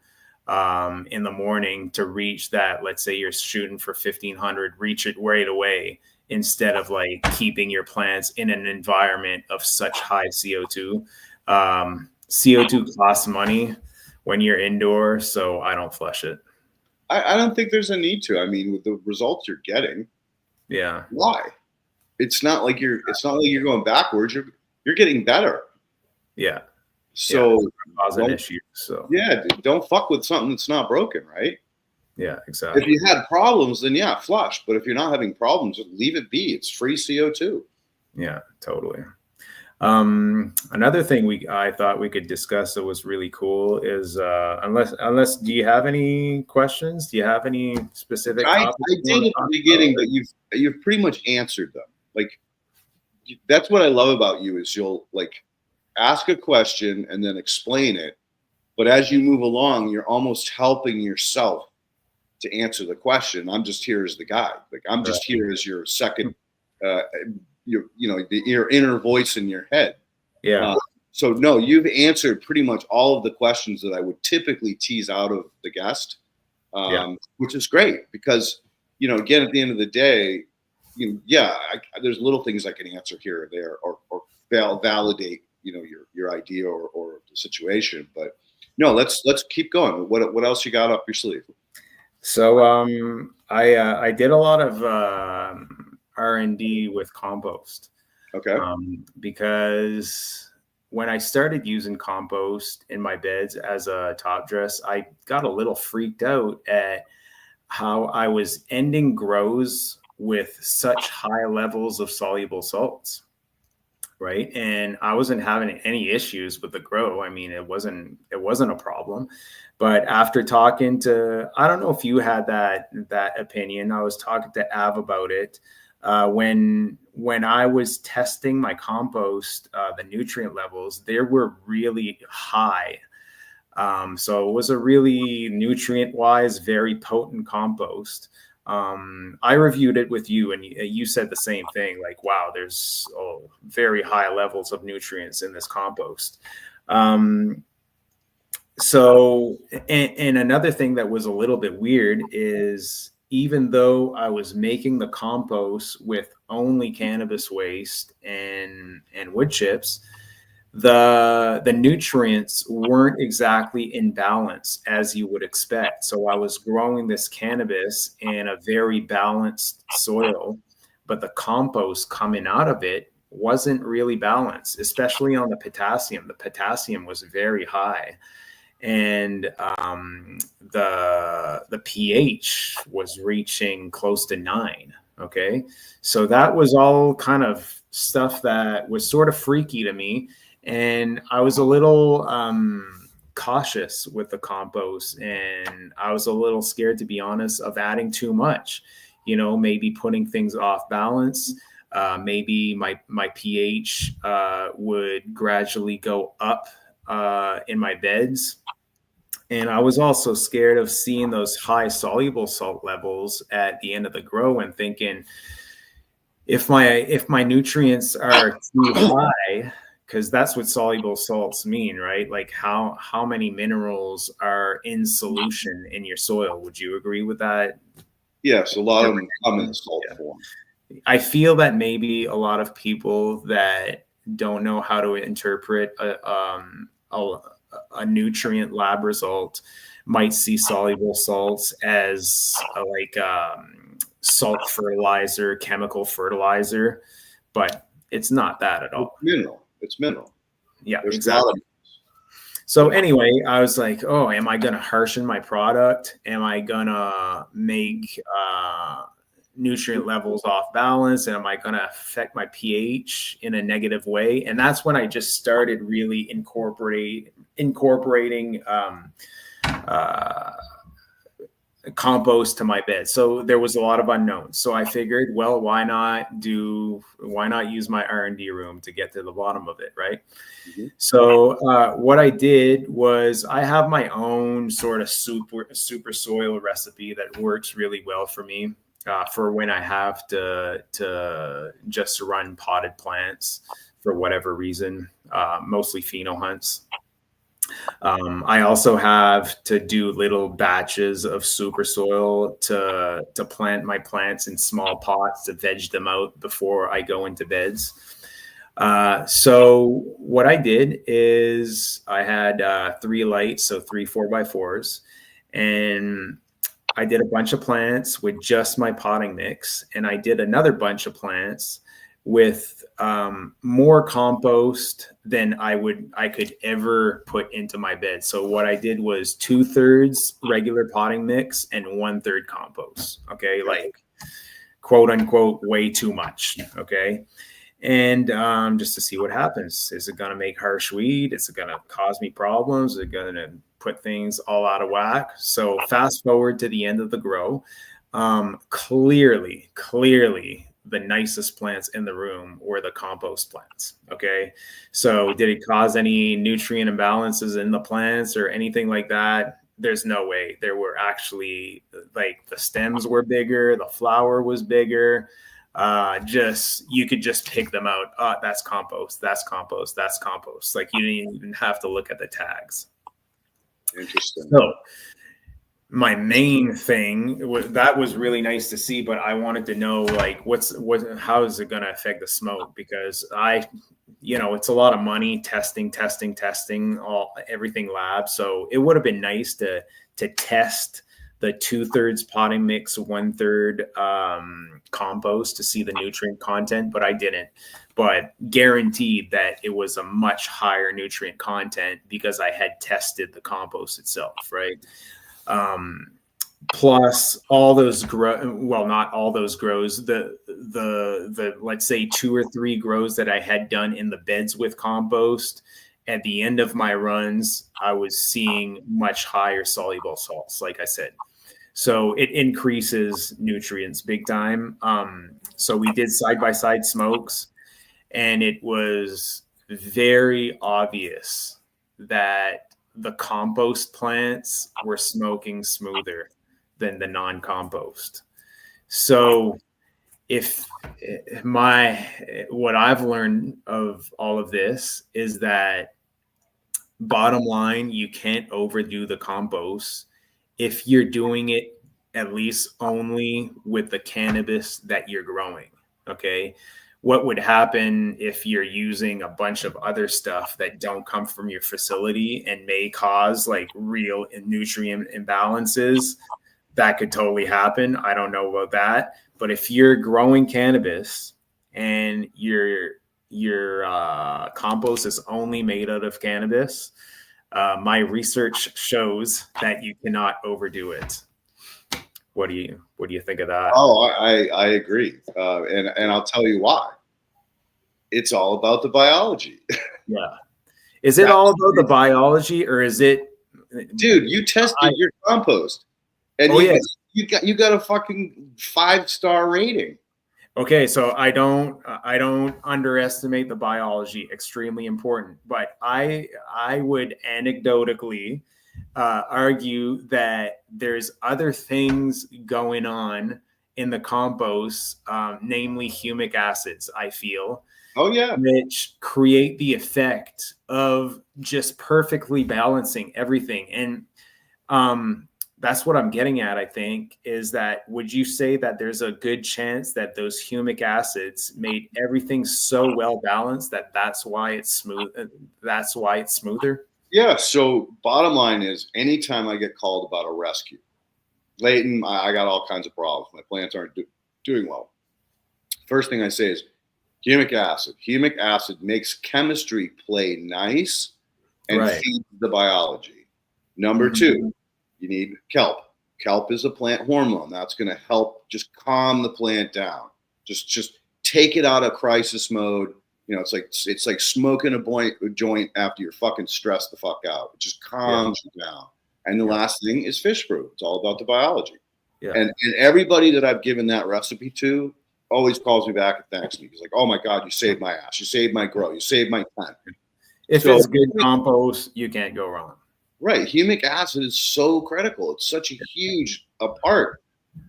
in the morning to reach that. Let's say you're shooting for 1,500, reach it right away, instead of like keeping your plants in an environment of such high CO2. CO2 costs money when you're indoor, so I don't flush it. I don't think there's a need to. I mean, with the results you're getting, Yeah. why? it's not like you're going backwards. You're getting better. Yeah. So cause an issue. So yeah, dude, don't fuck with something that's not broken, right? Yeah, exactly. If you had problems, then yeah, flush. But if you're not having problems, leave it be. It's free CO2. Yeah, totally. Another thing I thought we could discuss that was really cool is unless do you have any questions? Do you have any specific topics? I did at the beginning, but you've pretty much answered them. Like, that's what I love about you is you'll like ask a question and then explain it. But as you move along, you're almost helping yourself to answer the question. I'm just here as the guide. Like, I'm just here as your second, your inner voice in your head. Yeah. So no, you've answered pretty much all of the questions that I would typically tease out of the guest, which is great because, again, at the end of the day, there's little things I can answer here or there or validate, your idea or the situation. But no, let's keep going. What else you got up your sleeve? So I did a lot of R&D with Compost. Okay. Because when I started using Compost in my beds as a top dress, I got a little freaked out at how I was ending grows with such high levels of soluble salts. Right. And I wasn't having any issues with the grow. I mean, it wasn't a problem. But after talking to, I don't know if you had that opinion. I was talking to Av about it. When I was testing my compost, the nutrient levels, they were really high. So it was a really nutrient-wise, very potent compost. I reviewed it with you and you said the same thing, like, wow, there's very high levels of nutrients in this compost. So, and another thing that was a little bit weird is even though I was making the compost with only cannabis waste and wood chips, the nutrients weren't exactly in balance as you would expect. So I was growing this cannabis in a very balanced soil, but the compost coming out of it wasn't really balanced, especially on the potassium. The potassium was very high. And the pH was reaching close to 9. Okay. So that was all kind of stuff that was sort of freaky to me. And I was a little cautious with the compost, and I was a little scared, to be honest, of adding too much, maybe putting things off balance. Maybe my pH would gradually go up in my beds. And I was also scared of seeing those high soluble salt levels at the end of the grow and thinking, if my nutrients are too high, because that's what soluble salts mean, right? Like how many minerals are in solution in your soil. Would you agree with that? Yes, a lot of them come in salt form. I feel that maybe a lot of people that don't know how to interpret a nutrient lab result might see soluble salts as salt fertilizer, chemical fertilizer, but it's not that at all. It's mineral. Yeah, exactly. So anyway, I was like, oh, am I going to harshen my product? Am I going to make nutrient levels off balance? And am I going to affect my pH in a negative way? And that's when I just started really incorporating compost to my bed. So there was a lot of unknowns. So I figured, well, why not use my R&D room to get to the bottom of it, right? Mm-hmm. So what I did was I have my own sort of super soil recipe that works really well for me for when I have to just run potted plants for whatever reason, mostly pheno hunts. I also have to do little batches of super soil to plant my plants in small pots to veg them out before I go into beds. So what I did is I had 3 lights, so 3 4x4s, and I did a bunch of plants with just my potting mix, and I did another bunch of plants with more compost than I could ever put into my bed. So what I did was 2/3 regular potting mix and 1/3 compost. Okay, like quote unquote way too much. Okay. And just to see what happens. Is it going to make harsh weed? Is it going to cause me problems? Is it going to put things all out of whack? So fast forward to the end of the grow. Clearly, the nicest plants in the room were the compost plants. Okay. So did it cause any nutrient imbalances in the plants or anything like that? There's no way. There were actually, like, the stems were bigger, the flower was bigger. Just, you could just pick them out. That's compost. That's compost. That's compost. Like, you didn't even have to look at the tags. Interesting. So my main thing that was really nice to see, but I wanted to know, like, how is it going to affect the smoke? Because it's a lot of money testing everything lab. So it would have been nice to test the 2/3 potting mix, 1/3 compost to see the nutrient content, but I didn't. But guaranteed that it was a much higher nutrient content because I had tested the compost itself, right? Plus all those not all those grows, the let's say 2 or 3 grows that I had done in the beds with compost, at the end of my runs, I was seeing much higher soluble salts, like I said. So it increases nutrients big time. So we did side-by-side smokes, and it was very obvious that the compost plants were smoking smoother than the non-compost. So what I've learned of all of this is that, bottom line, you can't overdo the compost if you're doing it at least only with the cannabis that you're growing. Okay. What would happen if you're using a bunch of other stuff that don't come from your facility and may cause, like, real nutrient imbalances? That could totally happen. I don't know about that. But if you're growing cannabis and your compost is only made out of cannabis, my research shows that you cannot overdo it. What do you think of that? Oh, I agree, and I'll tell you why. It's all about the biology. Yeah, is it all about the biology, or is it? Dude, you tested your compost, and you got a fucking 5-star rating. Okay, so I don't underestimate the biology. Extremely important, but I would anecdotally argue that there's other things going on in the compost, namely humic acids, I feel. Oh, yeah. Which create the effect of just perfectly balancing everything. And that's what I'm getting at, I think, is that, would you say that there's a good chance that those humic acids made everything so well balanced that that's why it's smooth? That's why it's smoother? Yeah. So bottom line is, anytime I get called about a rescue, Leighton, I got all kinds of problems. My plants aren't doing well. First thing I say is humic acid. Humic acid makes chemistry play nice and feeds the biology. Number 2, you need kelp. Kelp is a plant hormone. That's going to help just calm the plant down. Just take it out of crisis mode. It's like smoking a joint after you're fucking stressed the fuck out. It just calms you down. And the last thing is fish brew. It's all about the biology. Yeah. And everybody that I've given that recipe to always calls me back and thanks me. He's like, "Oh my God, you saved my ass. You saved my grow. You saved my plant." If it's good compost, you can't go wrong. Right. Humic acid is so critical. It's such a huge part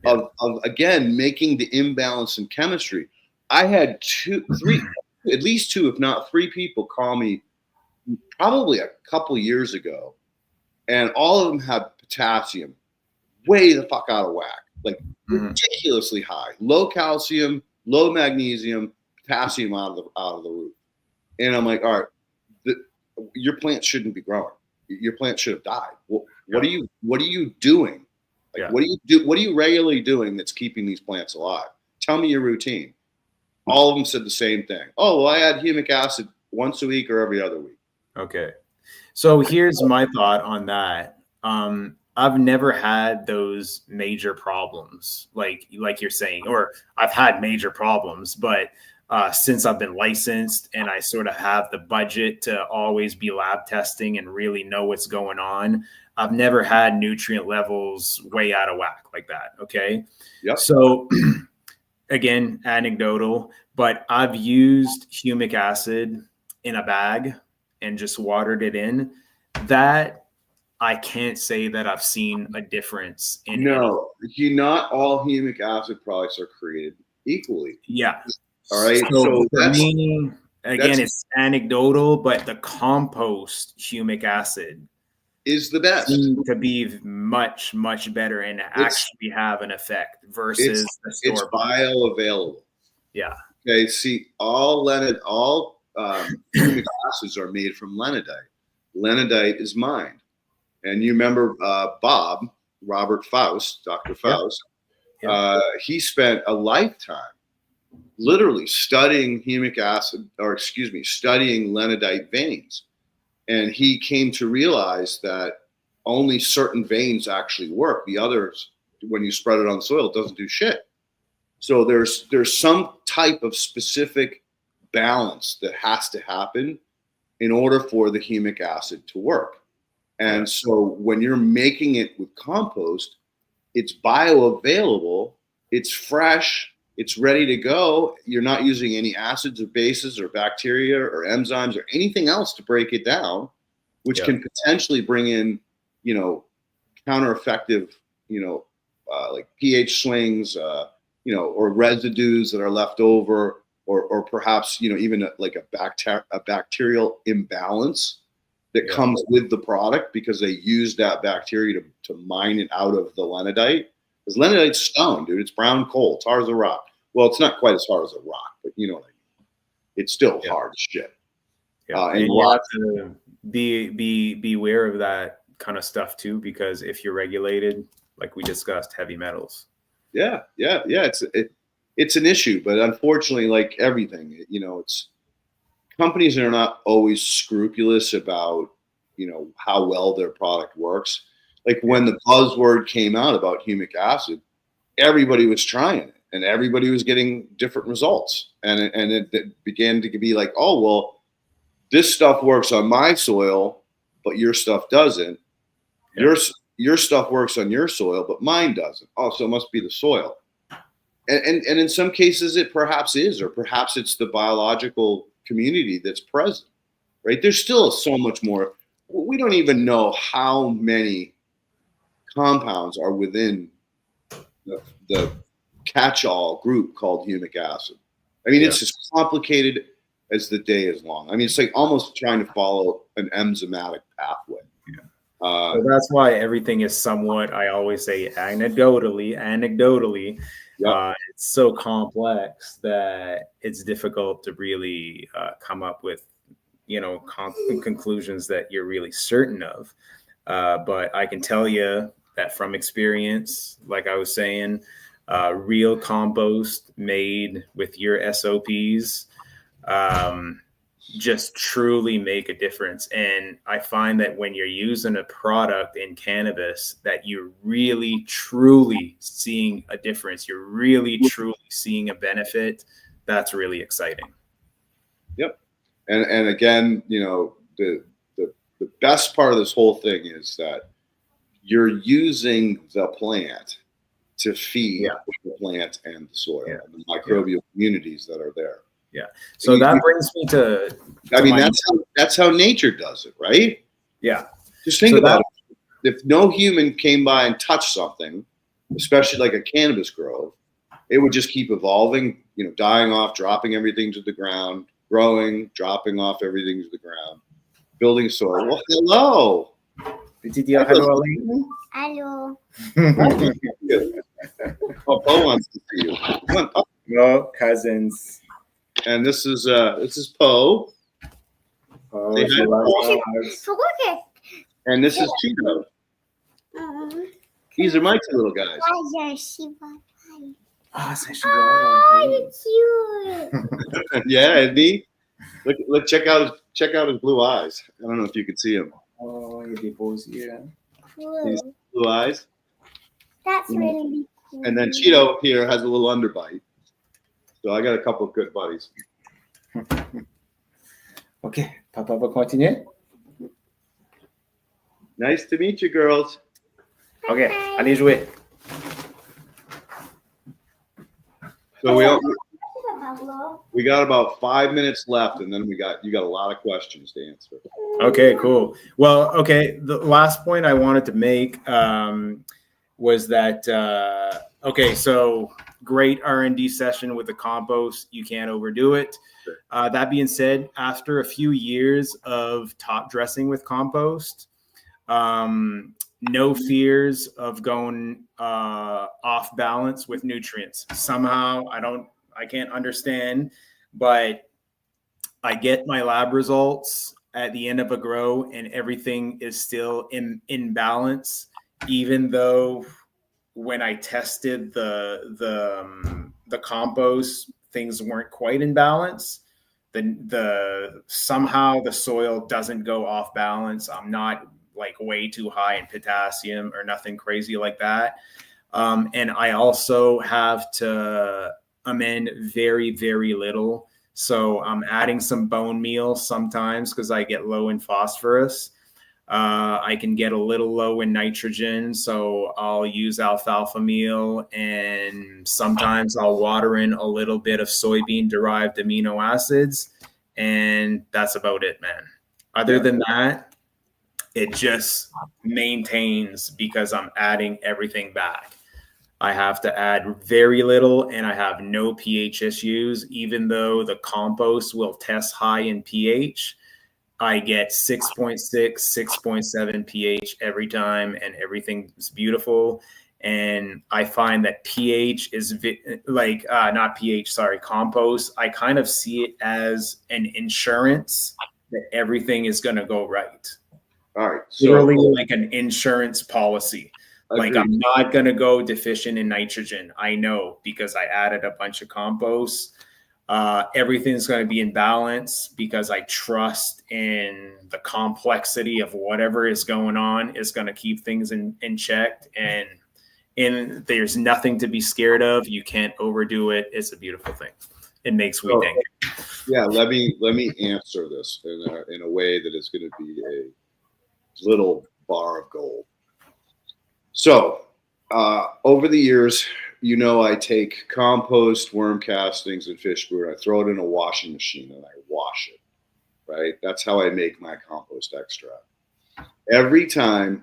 of again, making the imbalance in chemistry. I had at least 2, if not 3 people call me probably a couple years ago, and all of them had potassium way the fuck out of whack, like ridiculously high, low calcium, low magnesium, potassium out of the roof. And I'm like, all right, your plant shouldn't be growing. Your plant should have died. What are you doing? Like, what are you regularly doing that's keeping these plants alive? Tell me your routine. all of them said the same thing. Oh, well, I add humic acid once a week or every other week. Okay. So here's my thought on that. I've never had those major problems like you're saying, or I've had major problems, but since I've been licensed and I sort of have the budget to always be lab testing and really know what's going on, I've never had nutrient levels way out of whack like that. Okay. Yep. So again, anecdotal, but I've used humic acid in a bag and just watered it in. That I can't say that I've seen a difference in. No, not all humic acid products are created equally. Yeah. All right. So for me, again, it's anecdotal, but the compost humic acid is the best. To be much, much better and actually have an effect versus the store. It's bioavailable. Yeah. Okay. See, all humic acids are made from lenadite. Lenadite is mined. And you remember Robert Faust, Dr. Faust, he spent a lifetime literally studying studying lenadite veins. And he came to realize that only certain veins actually work. The others, when you spread it on soil, it doesn't do shit. So there's some type of specific balance that has to happen in order for the humic acid to work. And so when you're making it with compost, it's bioavailable, it's fresh, it's ready to go. You're not using any acids or bases or bacteria or enzymes or anything else to break it down, which can potentially bring in, counter-effective, like pH swings, or residues that are left over, or perhaps, even like a bacterial imbalance that comes with the product because they use that bacteria to mine it out of the lenadite. Because lenadite's stone, dude. It's brown coal. It's hard as a rock. Well, it's not quite as hard as a rock, but you know what I mean. It's still hard as shit. Yeah. And you have to be aware of that kind of stuff too, because if you're regulated, like we discussed, heavy metals. Yeah. It's an issue, but unfortunately, like everything, it's companies are not always scrupulous about, how well their product works. Like when the buzzword came out about humic acid, everybody was trying it and everybody was getting different results. And it began to be like, oh, well, this stuff works on my soil, but your stuff doesn't. Yeah. Your stuff works on your soil, but mine doesn't. Oh, so it must be the soil. And in some cases it perhaps is, or perhaps it's the biological community that's present, right? There's still so much more. We don't even know how many compounds are within the catch-all group called humic acid. I mean, it's as complicated as the day is long. I mean, it's like almost trying to follow an enzymatic pathway. So that's why everything is somewhat, I always say anecdotally, it's so complex that it's difficult to really come up with, conclusions that you're really certain of. But I can tell you that from experience, like I was saying, real compost made with your SOPs, just truly make a difference. And I find that when you're using a product in cannabis that you're really truly seeing a difference, you're really truly seeing a benefit, that's really exciting. Yep. And again, the best part of this whole thing is that you're using the plant to feed the plant and the soil and the microbial communities that are there. Yeah. So that brings me to that's how nature does it, right? Yeah. Just think about it. If no human came by and touched something, especially like a cannabis grove, it would just keep evolving, dying off, dropping everything to the ground, growing, dropping off everything to the ground, building soil. Well, hello. Hello. Hello. Oh, Poe wants to see you. Come on, Poe. No, cousins. And this is Poe. And this is Cheeto. These are my two little guys. Ah, c'est cute. Yeah, isn't he? Look, check out his blue eyes. I don't know if you can see him. Oh, il est beau aussi, These blue eyes. That's really cool. And then Cheeto here has a little underbite. So I got a couple of good buddies. OK, papa va continuer. Nice to meet you, girls. OK, allez jouer. So we got about 5 minutes left, and then you got a lot of questions to answer. Okay, cool. Well, okay, the last point I wanted to make was that okay, so great R&D session with the compost. You can't overdo it. That being said, after a few years of top dressing with compost, no fears of going off balance with nutrients. Somehow, I can't understand, but I get my lab results at the end of a grow and everything is still in balance, even though when I tested the compost, things weren't quite in balance. The somehow the soil doesn't go off balance. I'm not like way too high in potassium or nothing crazy like that. And I also have to amend very, very little. So I'm adding some bone meal sometimes because I get low in phosphorus. I can get a little low in nitrogen, so I'll use alfalfa meal, and sometimes I'll water in a little bit of soybean-derived amino acids, and that's about it, man. Other than that, it just maintains because I'm adding everything back. I have to add very little, and I have no pH issues, even though the compost will test high in pH. I get 6.6, 6.7 pH every time, and everything is beautiful. And I find that pH is compost. I kind of see it as an insurance that everything is going to go right. All right. So, literally like an insurance policy. Like I'm not going to go deficient in nitrogen. I know because I added a bunch of compost. Everything's going to be in balance because I trust in the complexity of whatever is going on is going to keep things in check. And there's nothing to be scared of. You can't overdo it. It's a beautiful thing. It makes me think. Yeah, let me answer this in a way that is going to be a little bar of gold. So over the years, I take compost, worm castings, and fish food. I throw it in a washing machine and I wash it, right? That's how I make my compost extract. Every time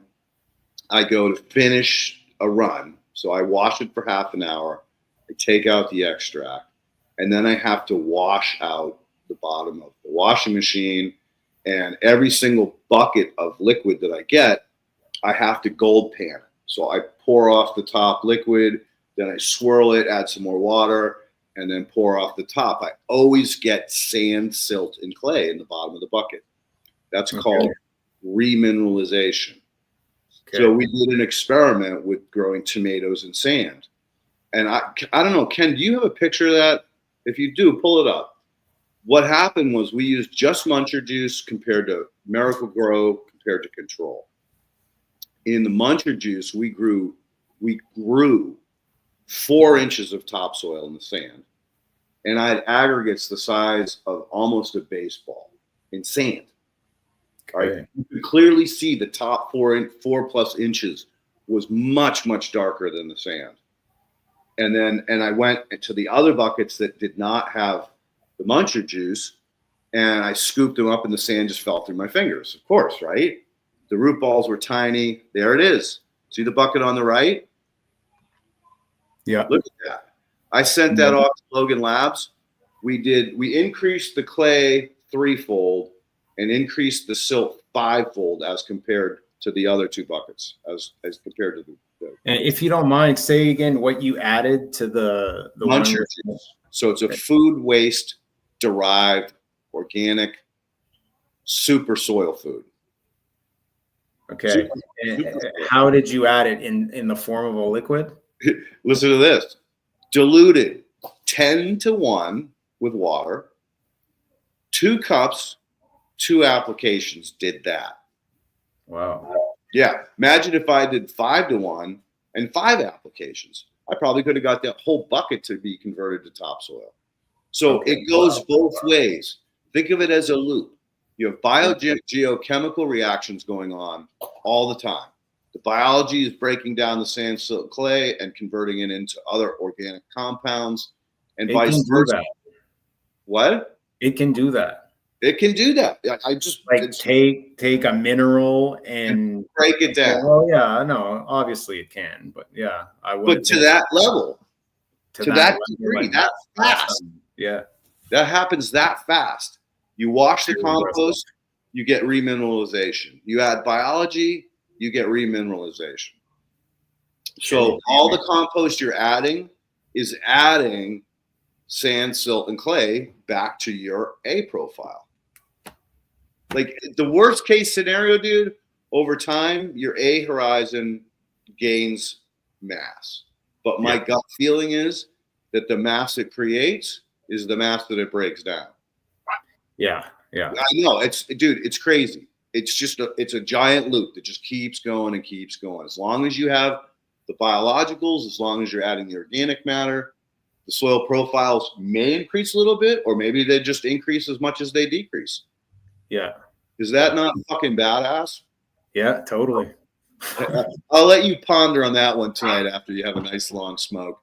I go to finish a run, so I wash it for half an hour, I take out the extract, and then I have to wash out the bottom of the washing machine. And every single bucket of liquid that I get, I have to gold pan. So I pour off the top liquid, then I swirl it, add some more water, and then pour off the top. I always get sand, silt, and clay in the bottom of the bucket. That's called remineralization. Okay. So we did an experiment with growing tomatoes in sand. And I don't know, Ken, do you have a picture of that? If you do, pull it up. What happened was we used just muncher juice compared to Miracle-Gro compared to control. In the muncher juice, we grew 4 inches of topsoil in the sand, and I had aggregates the size of almost a baseball in sand. Okay. Right? You could clearly see the top 4+ inches was much, much darker than the sand. And I went to the other buckets that did not have the muncher juice, and I scooped them up, and the sand just fell through my fingers. Of course, right? The root balls were tiny. There it is. See the bucket on the right? Yeah. Look at that. I sent that off to Logan Labs. We increased the clay 3-fold and increased the silt 5-fold as compared to the other 2 buckets, as compared to the And if you don't mind, say again what you added to the muncher juice. So it's a food waste derived organic super soil food. Okay. How did you add it in the form of a liquid? Listen to this. diluted 10-1 with water. 2 cups, 2 applications did that. Wow. Yeah. Imagine if I did 5-1 and 5 applications. I probably could have got that whole bucket to be converted to topsoil. So it goes both ways. Think of it as a loop. You have biogeochemical reactions going on all the time. The biology is breaking down the sand, silt, clay and converting it into other organic compounds, and vice versa. What? It can do that. It can do that. I just like take a mineral and break it down. Well, yeah, no, obviously it can, but yeah, I wouldn't. But to that level, to that degree, that fast. Yeah, that happens that fast. You wash the compost, you get remineralization. You add biology, you get remineralization. So all the compost you're adding is adding sand, silt, and clay back to your A profile. Like the worst case scenario, dude, over time, your A horizon gains mass. But my gut feeling is that the mass it creates is the mass that it breaks down. Yeah. I know. It's crazy. It's a giant loop that just keeps going and keeps going. As long as you have the biologicals, as long as you're adding the organic matter, the soil profiles may increase a little bit, or maybe they just increase as much as they decrease. Yeah. Is that not fucking badass? Yeah, totally. I'll let you ponder on that one tonight after you have a nice long smoke.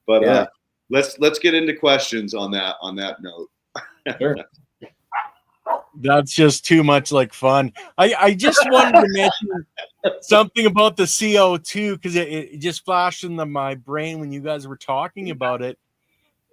But let's get into questions on that note. Sure. That's just too much like fun. I just wanted to mention something about the CO2 because it just flashed into my brain when you guys were talking about it.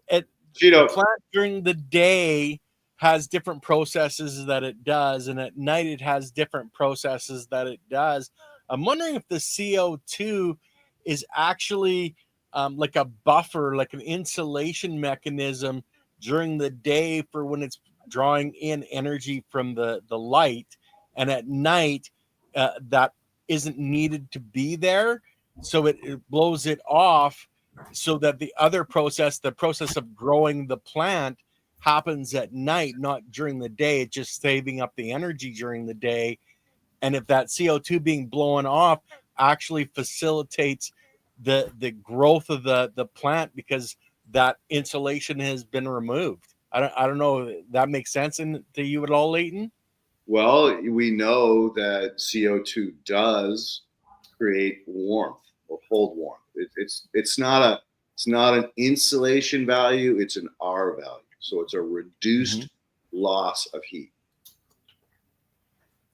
The plant during the day has different processes that it does, and at night it has different processes that it does. I'm wondering if the CO2 is actually like a buffer, like an insulation mechanism during the day for when it's drawing in energy from the light, and at night that isn't needed to be there, so it blows it off so that the other process, the process of growing the plant, happens at night, not during the day. It's just saving up the energy during the day. And if that CO2 being blown off actually facilitates the growth of the plant because that insulation has been removed. I don't know if that makes sense to you at all, Leighton? Well, we know that CO2 does create warmth or hold warmth. It's not an insulation value, it's an R value. So it's a reduced loss of heat.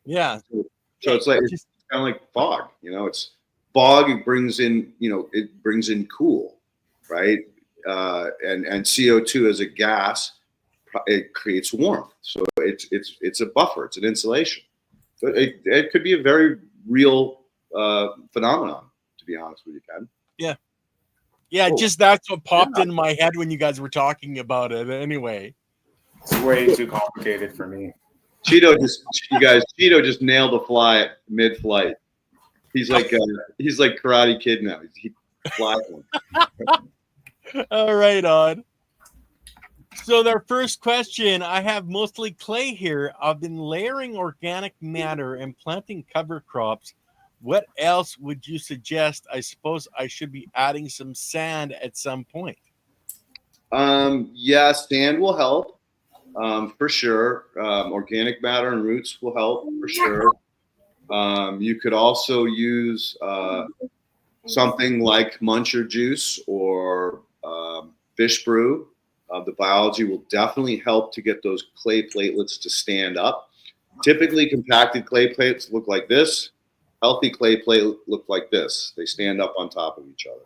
Yeah. So it's like it's kind of like fog. It's fog. It brings in cool, right? And CO2 as a gas, it creates warmth. So it's a buffer. It's an insulation. So it could be a very real phenomenon, to be honest with you, Ken. Yeah. Yeah, just that's what popped in my head when you guys were talking about it. Anyway, it's way too complicated for me. Cheeto just nailed a fly mid-flight. He's like Karate Kid now. He flies one. All right, on. So their first question, I have mostly clay here. I've been layering organic matter and planting cover crops. What else would you suggest? I suppose I should be adding some sand at some point. Yeah, sand will help for sure. Organic matter and roots will help for sure. You could also use something like muncher juice or fish brew. The biology will definitely help to get those clay platelets to stand up. Typically, compacted clay plates look like this. Healthy clay plate look like this. They stand up on top of each other.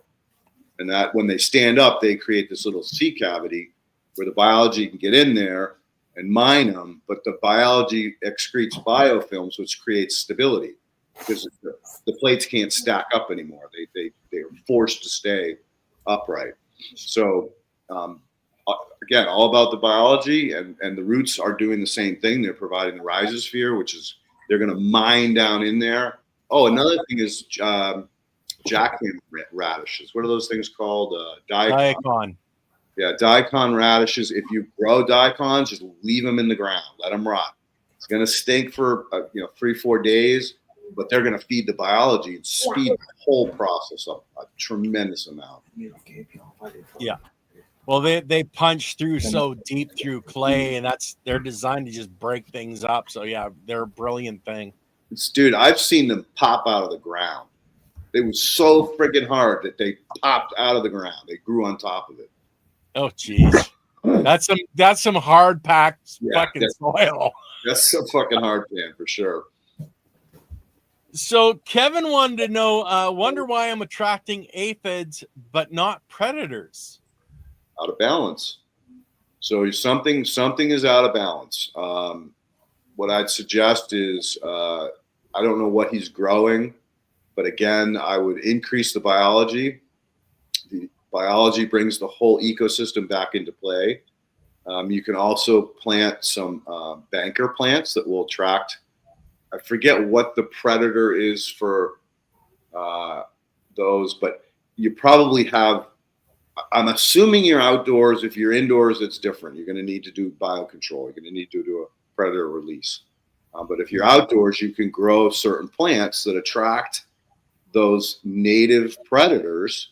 And that when they stand up, they create this little sea cavity where the biology can get in there and mine them, but the biology excretes biofilms, which creates stability because the plates can't stack up anymore. They are forced to stay upright. So again, all about the biology, and the roots are doing the same thing. They're providing the rhizosphere, which is they're going to mine down in there. Oh, another thing is jackhammer radishes. What are those things called? Daikon. Yeah, daikon radishes. If you grow daikons, just leave them in the ground. Let them rot. It's going to stink for 3-4 days, but they're going to feed the biology and speed the whole process up a tremendous amount. Yeah. Well, they punch through so deep through clay, and they're designed to just break things up. So yeah, they're a brilliant thing. Dude, I've seen them pop out of the ground. It was so freaking hard that they popped out of the ground. They grew on top of it. Oh, geez. That's some hard packed fucking soil. That's a fucking hard pan for sure. So Kevin wanted to know, wonder why I'm attracting aphids but not predators. Out of balance. So something is out of balance. What I'd suggest is, I don't know what he's growing, but again, I would increase the biology. The biology brings the whole ecosystem back into play. You can also plant some banker plants that will attract. I forget what the predator is for those, but you probably have. I'm assuming you're outdoors. If you're indoors, it's different. You're going to need to do biocontrol. You're going to need to do a predator release. But if you're outdoors, you can grow certain plants that attract those native predators,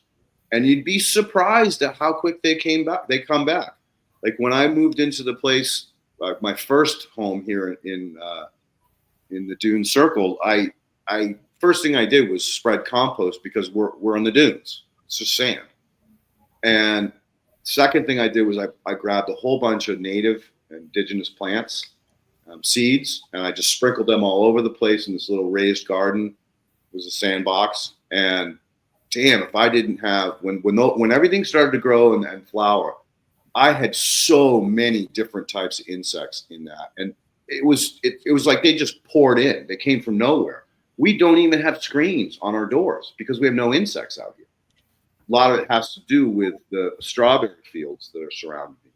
and you'd be surprised at how quick they come back. Like when I moved into the place, my first home here in the Dune Circle, I first thing I did was spread compost because we're on the dunes. It's just sand. And second thing I did was I grabbed a whole bunch of native indigenous plants, seeds, and I just sprinkled them all over the place in this little raised garden. It was a sandbox. And damn, if I didn't have, when everything started to grow and flower, I had so many different types of insects in that. And it was like they just poured in. They came from nowhere. We don't even have screens on our doors because we have no insects out here. A lot of it has to do with the strawberry fields that are surrounding me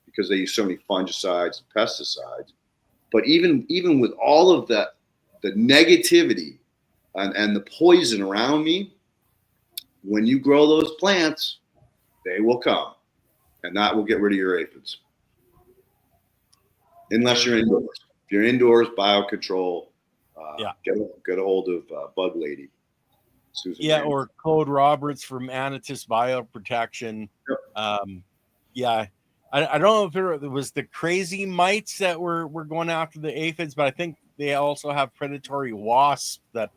because they use so many fungicides and pesticides. But even with all of that, the negativity and the poison around me, when you grow those plants, they will come, and that will get rid of your aphids. Unless you're indoors. If you're indoors, biocontrol. Get a hold of Bug Lady. Susan Rand. Or Claude Roberts from Anitus Bioprotection. Yep. I don't know if it was the crazy mites that were going after the aphids, but I think they also have predatory wasps that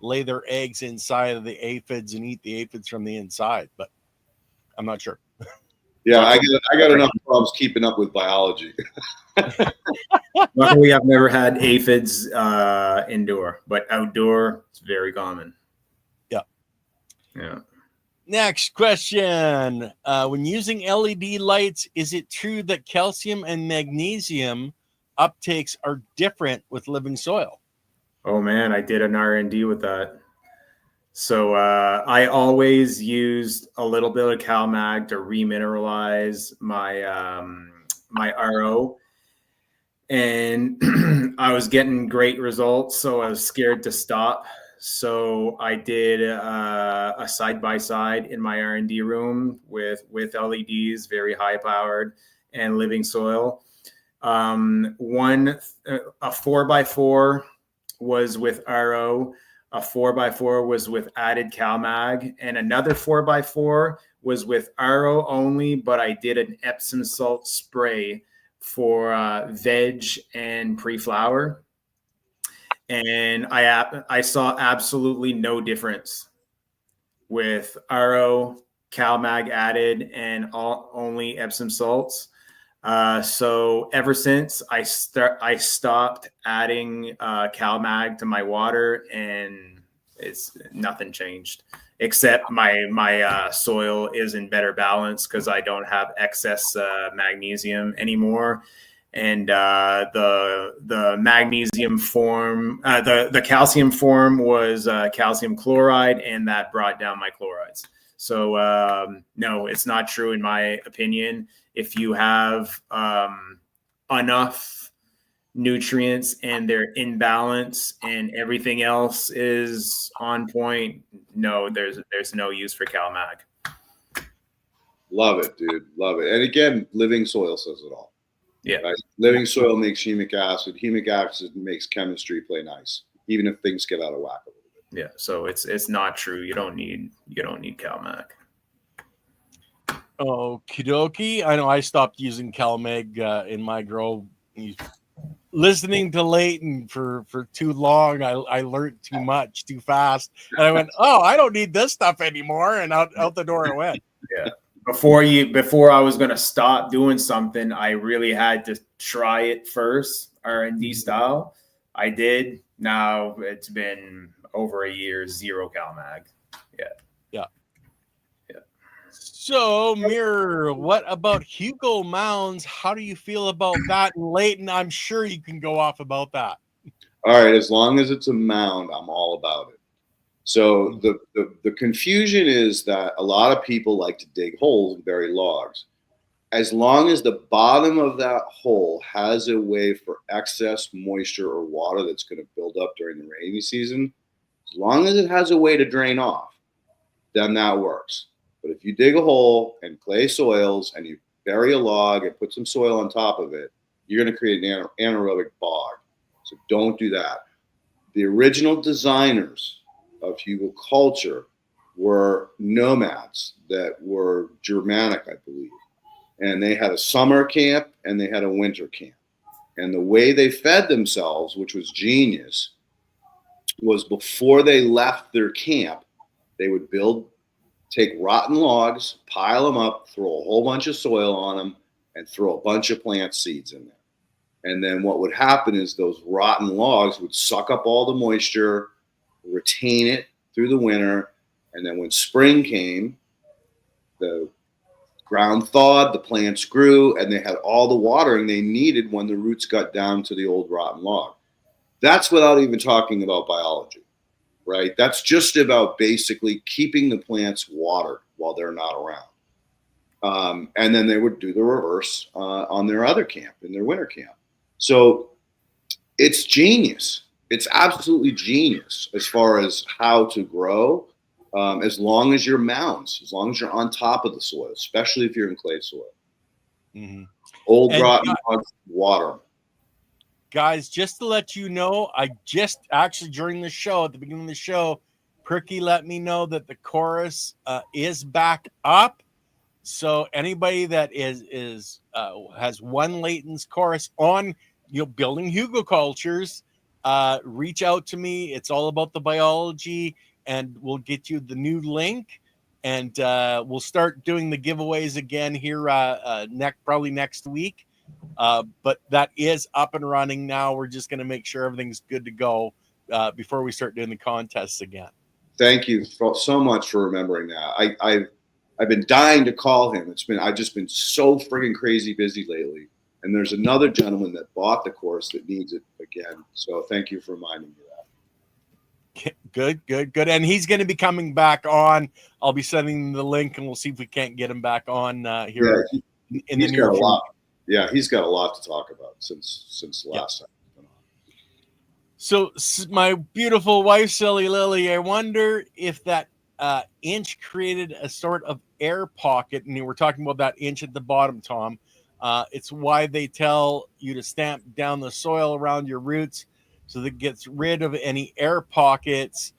lay their eggs inside of the aphids and eat the aphids from the inside, but I'm not sure. Yeah, I got enough problems keeping up with biology. Luckily, I've never had aphids indoor, but outdoor, it's very common. Yeah. Next question. When using LED lights, is it true that calcium and magnesium uptakes are different with living soil? Oh man, I did an R&D with that. So I always used a little bit of CalMag to remineralize my my RO, and I was getting great results. So I was scared to stop. So I did a side-by-side in my R&D room with LEDs, very high powered, and living soil. A 4x4 was with RO, a 4x4 was with added CalMag, and another 4x4 was with RO only, but I did an Epsom salt spray for veg and pre-flower. And I saw absolutely no difference with RO, CalMag added, and only Epsom salts. So ever since I stopped adding CalMag to my water, and it's nothing changed except my soil is in better balance because I don't have excess magnesium anymore. And the magnesium form, the calcium form was calcium chloride, and that brought down my chlorides. So no, it's not true in my opinion. If you have enough nutrients and they're in balance and everything else is on point, no, there's no use for CalMag. Love it, dude. Love it. And again, living soil says it all. Yeah. Right? Living soil makes humic acid. Humic acid makes chemistry play nice, even if things get out of whack a little bit. Yeah. So it's not true. You don't need CalMag. Okie dokie. I know I stopped using CalMag in my grow. Listening to Leighton for too long, I learned too much too fast, and I went, "Oh, I don't need this stuff anymore," and out the door I went. Yeah. Before I was gonna stop doing something, I really had to try it first, R&D style. I did. Now it's been over a year, zero CalMag. Yeah. So, Mirror, what about Hugo Mounds? How do you feel about that? And Leighton, I'm sure you can go off about that. All right, as long as it's a mound, I'm all about it. So the confusion is that a lot of people like to dig holes and bury logs. As long as the bottom of that hole has a way for excess moisture or water that's going to build up during the rainy season, as long as it has a way to drain off, then that works. But if you dig a hole and clay soils and you bury a log and put some soil on top of it, you're going to create an anaerobic bog. So don't do that. The original designers of hugelkultur were nomads that were Germanic, I believe. And they had a summer camp and they had a winter camp. And the way they fed themselves, which was genius, was before they left their camp, they would take rotten logs, pile them up, throw a whole bunch of soil on them, and throw a bunch of plant seeds in there. And then what would happen is those rotten logs would suck up all the moisture, retain it through the winter, and then when spring came, the ground thawed, the plants grew, and they had all the watering they needed when the roots got down to the old rotten log. That's without even talking about biology. Right? That's just about basically keeping the plants watered while they're not around. And then they would do the reverse on their other camp, in their winter camp. So it's genius. It's absolutely genius as far as how to grow, as long as you're mounds, as long as you're on top of the soil, especially if you're in clay soil. Mm-hmm. Old rotten logs, water. Guys, just to let you know, I just actually during the show, at the beginning of the show, Perky let me know that the chorus is back up. So anybody that has won Leighton's chorus on building hugelkulturs, reach out to me. It's all about the biology, and we'll get you the new link, and we'll start doing the giveaways again here probably next week. But that is up and running now. We're just going to make sure everything's good to go before we start doing the contests again. Thank you so much for remembering that. I've been dying to call him. I've just been so friggin' crazy busy lately. And there's another gentleman that bought the course that needs it again. So thank you for reminding me of that. Good. And he's going to be coming back on. I'll be sending the link, and we'll see if we can't get him back on here in the near future. Yeah, he's got a lot to talk about since last time. So my beautiful wife, Silly Lily, I wonder if that inch created a sort of air pocket. And we're talking about that inch at the bottom, Tom. It's why they tell you to stamp down the soil around your roots so that it gets rid of any air pockets,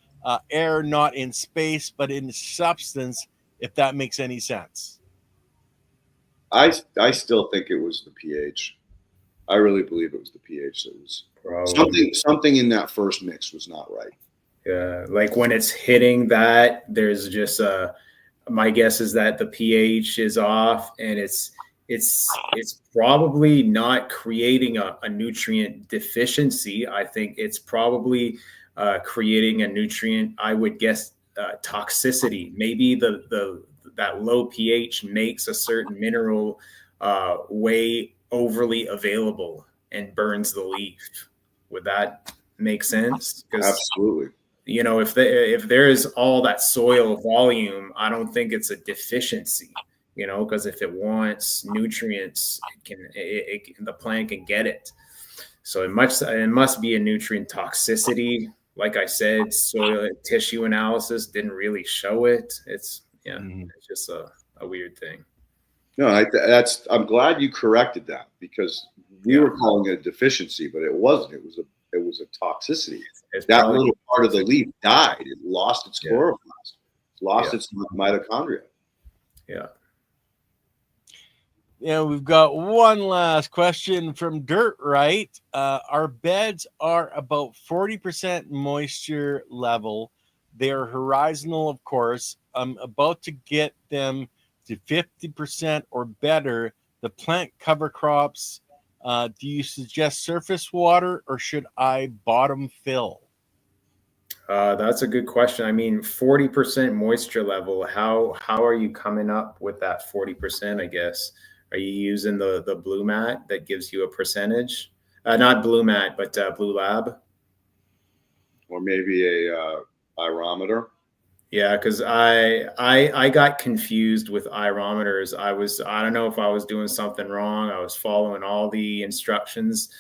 air not in space, but in substance, if that makes any sense. I still think it was the pH. I really believe it was the pH that was something in that first mix was not right. Yeah, like when it's hitting that, there's just my guess is that the pH is off, and it's probably not creating a nutrient deficiency. I think it's probably creating a nutrient, I would guess, toxicity. Maybe that low pH makes a certain mineral way overly available and burns the leaf. Would that make sense? Absolutely. If there is all that soil volume, I don't think it's a deficiency. Because if it wants nutrients, the plant can get it. So it must be a nutrient toxicity. Like I said, soil tissue analysis didn't really show it. It's it's just a weird thing. No, I'm glad you corrected that, because we were calling it a deficiency, but it wasn't. It was a toxicity. That little part of the leaf died. It lost its chloroplast, lost its mitochondria. Yeah. Yeah, we've got one last question from Dirt Right. Our beds are about 40% moisture level. They are horizontal, of course. I'm about to get them to 50% or better. The plant cover crops, do you suggest surface water or should I bottom fill? That's a good question. I mean, 40% moisture level. How are you coming up with that 40%, I guess? Are you using the Blue Mat that gives you a percentage? Not Blue Mat, but Blue Lab. Or maybe a pyrometer. Yeah, because I got confused with irometers. I don't know if I was doing something wrong. I was following all the instructions,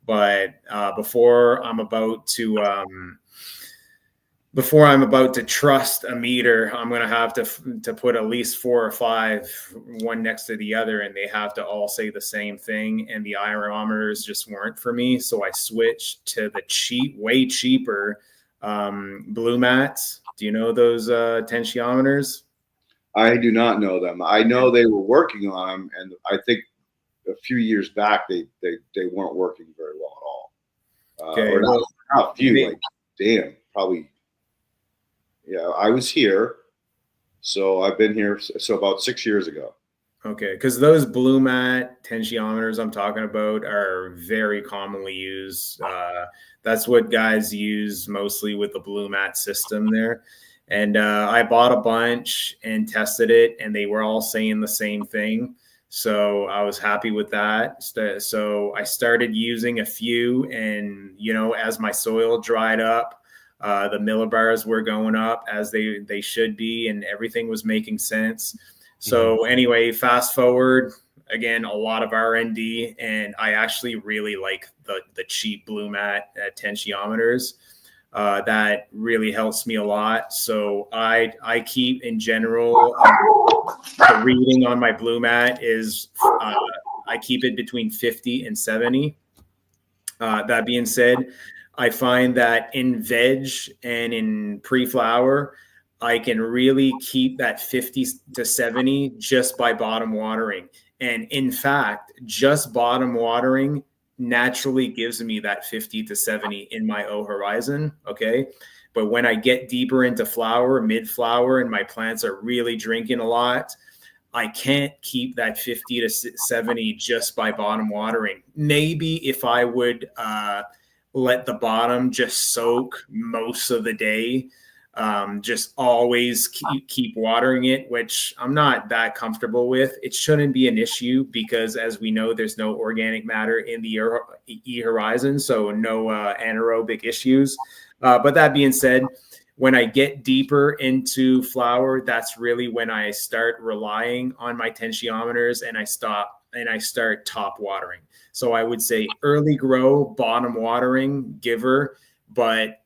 but before I'm about to trust a meter, I'm going to have to put at least 4 or 5, one next to the other, and they have to all say the same thing. And the irometers just weren't for me. So I switched to the way cheaper Blue Mats. Do you know those tensiometers? I do not know them. I know they were working on them, and I think a few years back they weren't working very well at all. Okay, or not a few, like damn, probably. Yeah, I was here, so I've been here so about 6 years ago. Okay, because those Blue Mat tensiometers I'm talking about are very commonly used. That's what guys use mostly with the Blue Mat system there. And I bought a bunch and tested it, and they were all saying the same thing. So I was happy with that. So I started using a few, and as my soil dried up, the millibars were going up as they should be, and everything was making sense. So anyway, fast forward, again, a lot of R&D, and I actually really like the cheap Blue Mat tensiometers. That really helps me a lot. So I keep, in general, the reading on my Blue Mat is I keep it between 50 and 70. That being said, I find that in veg and in pre-flower, I can really keep that 50 to 70 just by bottom watering. And in fact, just bottom watering naturally gives me that 50 to 70 in my O horizon. Okay. But when I get deeper into flower, mid flower, and my plants are really drinking a lot, I can't keep that 50 to 70 just by bottom watering. Maybe if I would let the bottom just soak most of the day, just always keep watering it, which I'm not that comfortable with. It shouldn't be an issue because, as we know, there's no organic matter in the E horizon, so no anaerobic issues. But that being said, when I get deeper into flower, that's really when I start relying on my tensiometers, and I start top watering. So I would say early grow, bottom watering, giver, but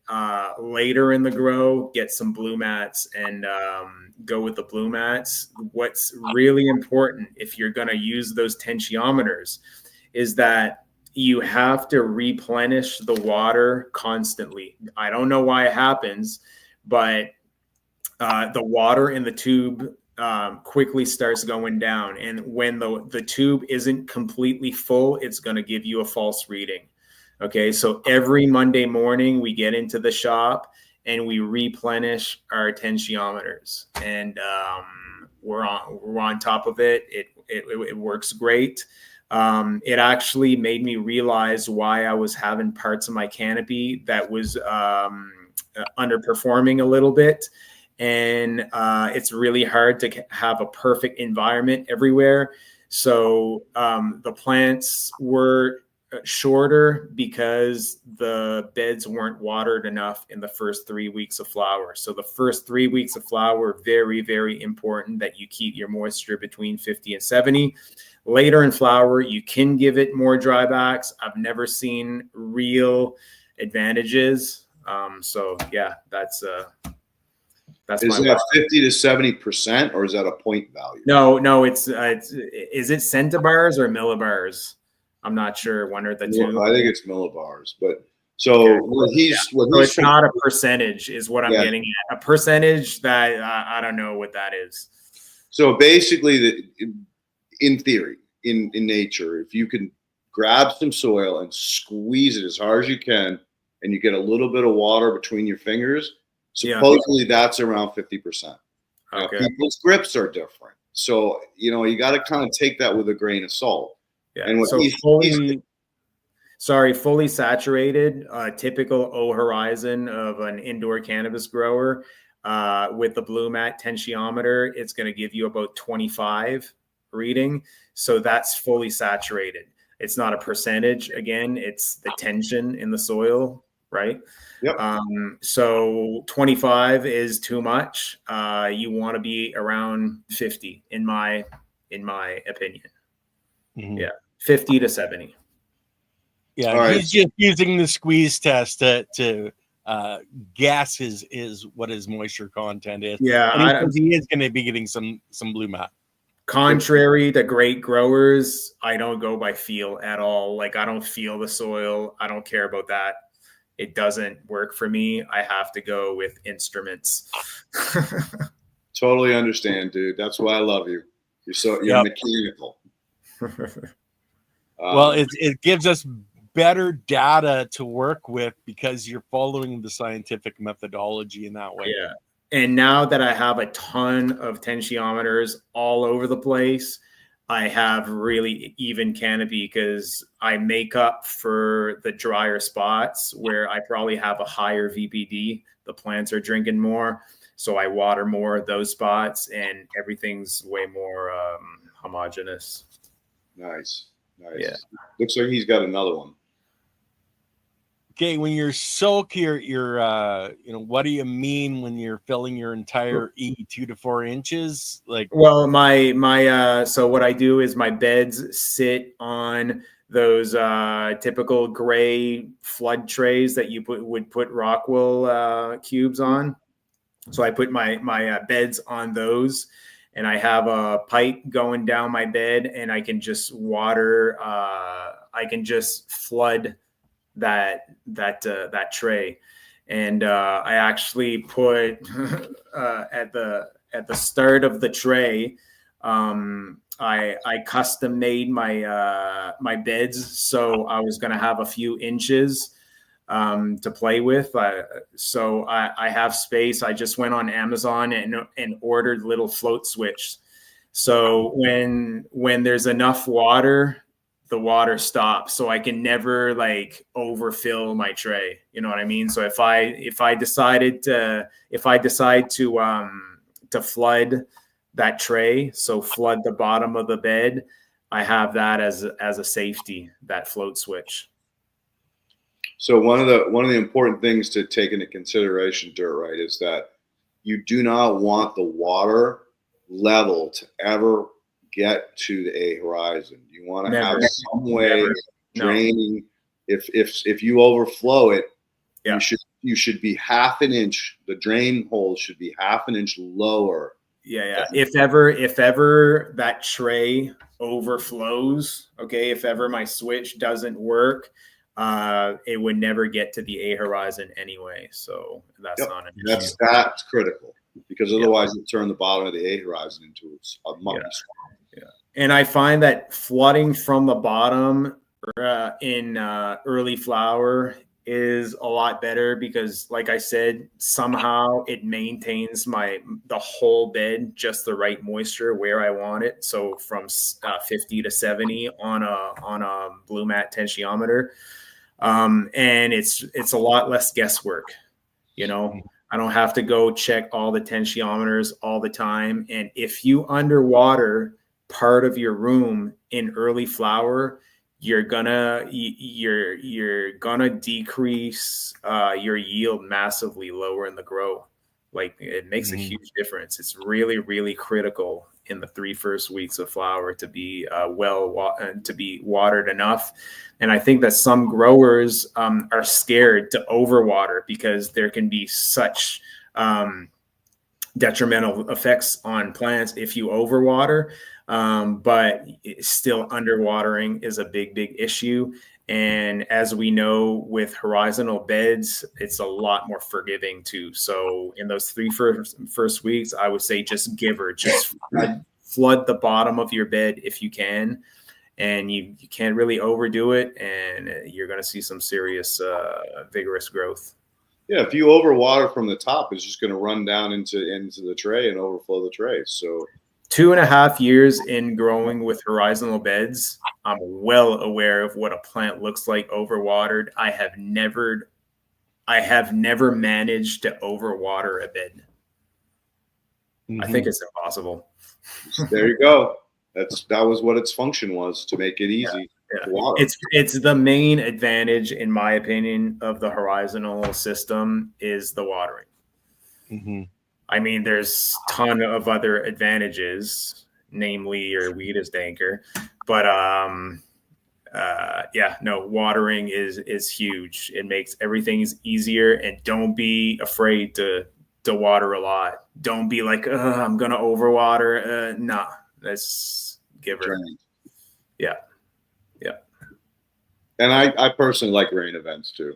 later in the grow, get some Blue Mats and go with the Blue Mats. What's really important if you're going to use those tensiometers is that you have to replenish the water constantly. I don't know why it happens, but the water in the tube quickly starts going down. And when the tube isn't completely full, it's going to give you a false reading. Okay, so every Monday morning we get into the shop and we replenish our tensiometers, and we're on top of it. It works great. It actually made me realize why I was having parts of my canopy that was underperforming a little bit. And it's really hard to have a perfect environment everywhere. So the plants were shorter because the beds weren't watered enough in the first 3 weeks of flower. So the first 3 weeks of flower, very, very important that you keep your moisture between 50 and 70. Later in flower, you can give it more drybacks. I've never seen real advantages. So yeah, that's is that 50 to 70%, or is that a point value? No, it's is it centibars or millibars? I'm not sure. One or the two. I think it's millibars, but so okay. So it's not a percentage, is what I'm getting at. A percentage that I don't know what that is. So basically, in theory, in nature, if you can grab some soil and squeeze it as hard as you can, and you get a little bit of water between your fingers, supposedly that's around 50%. Now, people's grips are different, so you got to kind of take that with a grain of salt. Yeah. And so fully saturated, typical O horizon of an indoor cannabis grower with the blue mat tensiometer, it's going to give you about 25 reading. So that's fully saturated. It's not a percentage. Again, it's the tension in the soil, right? Yep. So 25 is too much. You want to be around 50 in my opinion. Mm-hmm. Yeah. 50 to 70. Yeah, he's just using the squeeze test to guess what his moisture content is. Yeah, and he is going to be getting some blue mat. Contrary to great growers, I don't go by feel at all. Like, I don't feel the soil. I don't care about that. It doesn't work for me. I have to go with instruments. Totally understand, dude. That's why I love you. You're mechanical. Well, it gives us better data to work with because you're following the scientific methodology in that way. Yeah. And now that I have a ton of tensiometers all over the place, I have really even canopy because I make up for the drier spots where I probably have a higher VPD. The plants are drinking more. So I water more of those spots and everything's way more homogeneous. Nice. Yeah. Looks like he's got another one. Okay, when you're soak your what do you mean when you're filling your entire 2 to 4 inches? Like, well, my so what I do is my beds sit on those typical gray flood trays that you would put Rockwool cubes on. So I put my beds on those, and I have a pipe going down my bed, and I can just water. I can just flood that tray, and I actually put at the start of the tray. I custom made my beds, so I was going to have a few inches to play with. So I have space. I just went on Amazon and ordered little float switch. So when there's enough water, the water stops. So I can never like overfill my tray. You know what I mean? So if I decide to flood that tray, so flood the bottom of the bed, I have that as a safety, that float switch. So one of the important things to take into consideration, Dirt Right, is that you do not want the water level to ever get to the A horizon. You want to have some way of draining. No. If you overflow it, you should be half an inch. The drain hole should be half an inch lower. Yeah. If ever that tray overflows, okay, if ever my switch doesn't work, it would never get to the A horizon anyway. So that's not an issue. That's critical, because otherwise you turn the bottom of the A horizon into a mucky swamp. Yeah. And I find that flooding from the bottom in early flower is a lot better because, like I said, somehow it maintains the whole bed just the right moisture where I want it. So from 50 to 70 on a blue mat tensiometer. And it's a lot less guesswork, I don't have to go check all the tensiometers all the time. And if you underwater part of your room in early flower, you're gonna decrease your yield massively lower in the grow. Like it makes a huge difference. It's really, really critical in the 3 first weeks of flower to be to be watered enough. And I think that some growers are scared to overwater because there can be such detrimental effects on plants if you overwater. But still, underwatering is a big issue. And as we know, with horizontal beds, it's a lot more forgiving too. So in those 3 first weeks, I would say just flood the bottom of your bed if you can. And you can't really overdo it, and you're going to see some serious vigorous growth. Yeah, if you overwater from the top, it's just going to run down into the tray and overflow the tray. So 2.5 years in growing with horizontal beds, I'm well aware of what a plant looks like overwatered. I have never managed to overwater a bed. I think it's impossible. There you go. That was what its function was, to make it easy to water. It's the main advantage, in my opinion, of the horizontal system is the watering. I mean, there's a ton of other advantages, namely your weed is danker, but watering is huge. It makes everything easier, and don't be afraid to water a lot. Don't be like, I'm gonna overwater. Nah, let's give her. Yeah. And I personally like rain events too.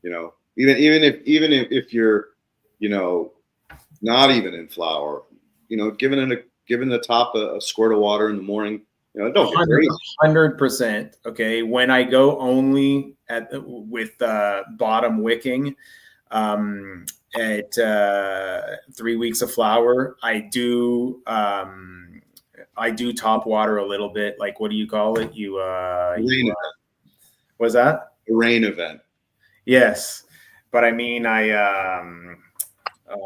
You know, even if you're, you know, not even in flower, you know, giving the top a squirt of water in the morning, you know, don't get crazy. 100%. Okay, when I go only with bottom wicking, at 3 weeks of flower, I do top water a little bit. Like, what do you call it? Rain event. Was that a rain event? Yes, but I mean, oh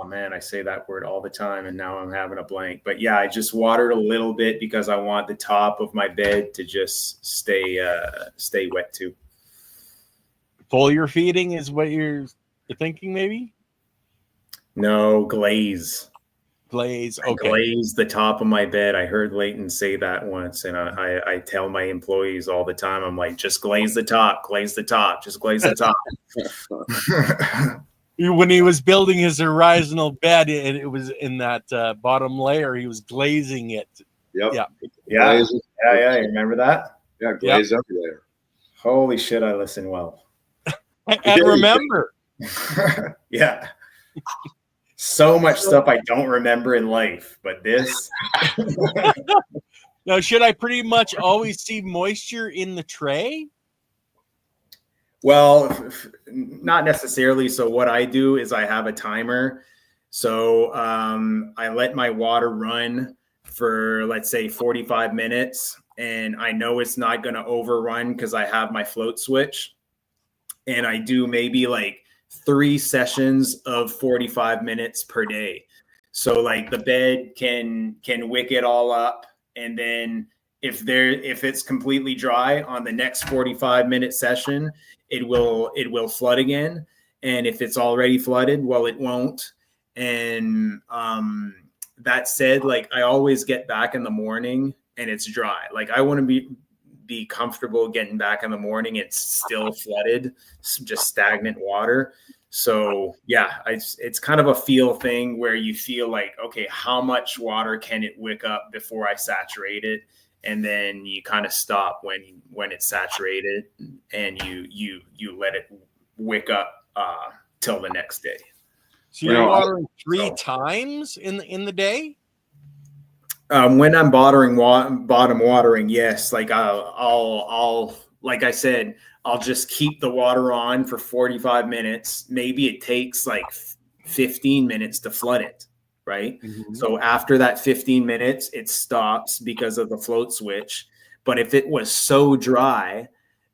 man, I say that word all the time, and now I'm having a blank. But yeah, I just watered a little bit because I want the top of my bed to just stay wet too. Foliar feeding is what you're thinking, maybe? No, glaze. Okay. Glaze the top of my bed. I heard Leighton say that once, and I tell my employees all the time, I'm like, just glaze the top, just glaze the top. When he was building his horizontal bed, and it was in that bottom layer, he was glazing it. Yep. Yeah. You remember that? Yeah, glaze every layer. Holy shit, I listen well. I remember. Yeah. So much stuff I don't remember in life, but this. Now, should I pretty much always see moisture in the tray? Well, not necessarily. So what I do is I have a timer. So I let my water run for, let's say, 45 minutes. And I know it's not going to overrun because I have my float switch. And I do maybe like 3 sessions of 45 minutes per day. So like the bed can wick it all up. And then if it's completely dry on the next 45-minute session, it will flood again. And if it's already flooded, well, it won't. And that said, like I always get back in the morning and it's dry. Like I want to be comfortable getting back in the morning. It's still flooded, just stagnant water. So yeah, it's kind of a feel thing where you feel like, okay, how much water can it wick up before I saturate it? And then you kind of stop when it's saturated, and you let it wick up till the next day. So you're watering 3 times in the day? When I'm bottom watering, yes. Like I'll like I said, I'll just keep the water on for 45 minutes. Maybe it takes like 15 minutes to flood it, right? Mm-hmm. So after that 15 minutes, it stops because of the float switch. But if it was so dry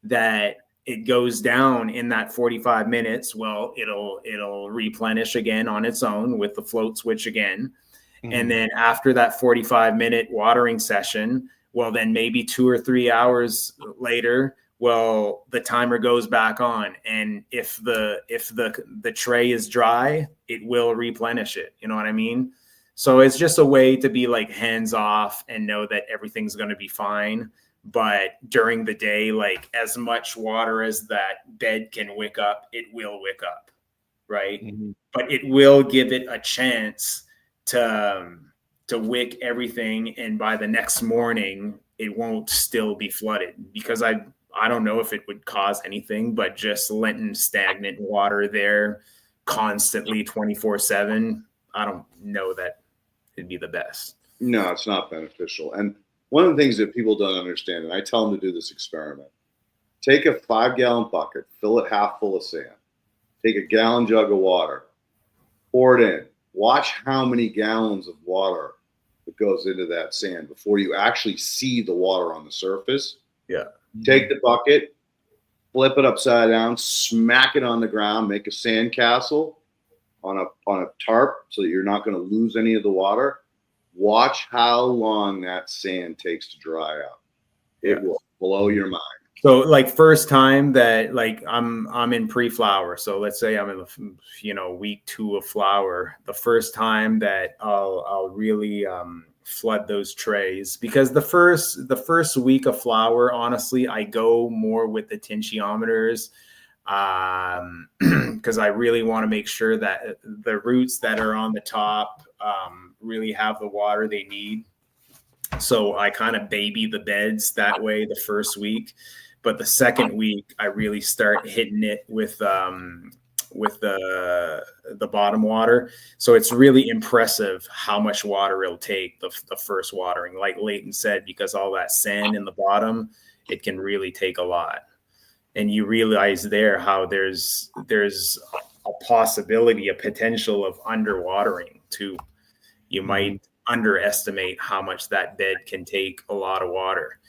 that it goes down in that 45 minutes, well, it'll replenish again on its own with the float switch again. Mm-hmm. And then after that 45-minute watering session, Well, then maybe 2 or 3 hours later, well, the timer goes back on, and if the tray is dry, it will replenish it. You know what I mean? So it's just a way to be like hands off and know that everything's going to be fine. But during the day, like as much water as that bed can wick up, it will wick up, right? Mm-hmm. But it will give it a chance to wick everything, and by the next morning, it won't still be flooded, because I don't know if it would cause anything, but just letting stagnant water there constantly 24/7, I don't know that it'd be the best. No, it's not beneficial. And one of the things that people don't understand, and I tell them to do this experiment, take a 5-gallon bucket, fill it half full of sand, take a gallon jug of water, pour it in, watch how many gallons of water that goes into that sand before you actually see the water on the surface. Yeah. Take the bucket, flip it upside down, smack it on the ground, make a sand castle on a tarp so that you're not going to lose any of the water. Watch how long that sand takes to dry out. It will blow your mind. So like first time that like I'm in pre-flower. So let's say I'm in the week 2 of flower. The first time that I'll really flood those trays, because the first week of flower, honestly, I go more with the tensiometers because I really want to make sure that the roots that are on the top really have the water they need. So I kind of baby the beds that way the first week. But the second week, I really start hitting it with the bottom water. So it's really impressive how much water it'll take the first watering. Like Leighton said, because all that sand in the bottom, it can really take a lot. And you realize there how there's a possibility, a potential of underwatering too. You might underestimate how much that bed can take a lot of water.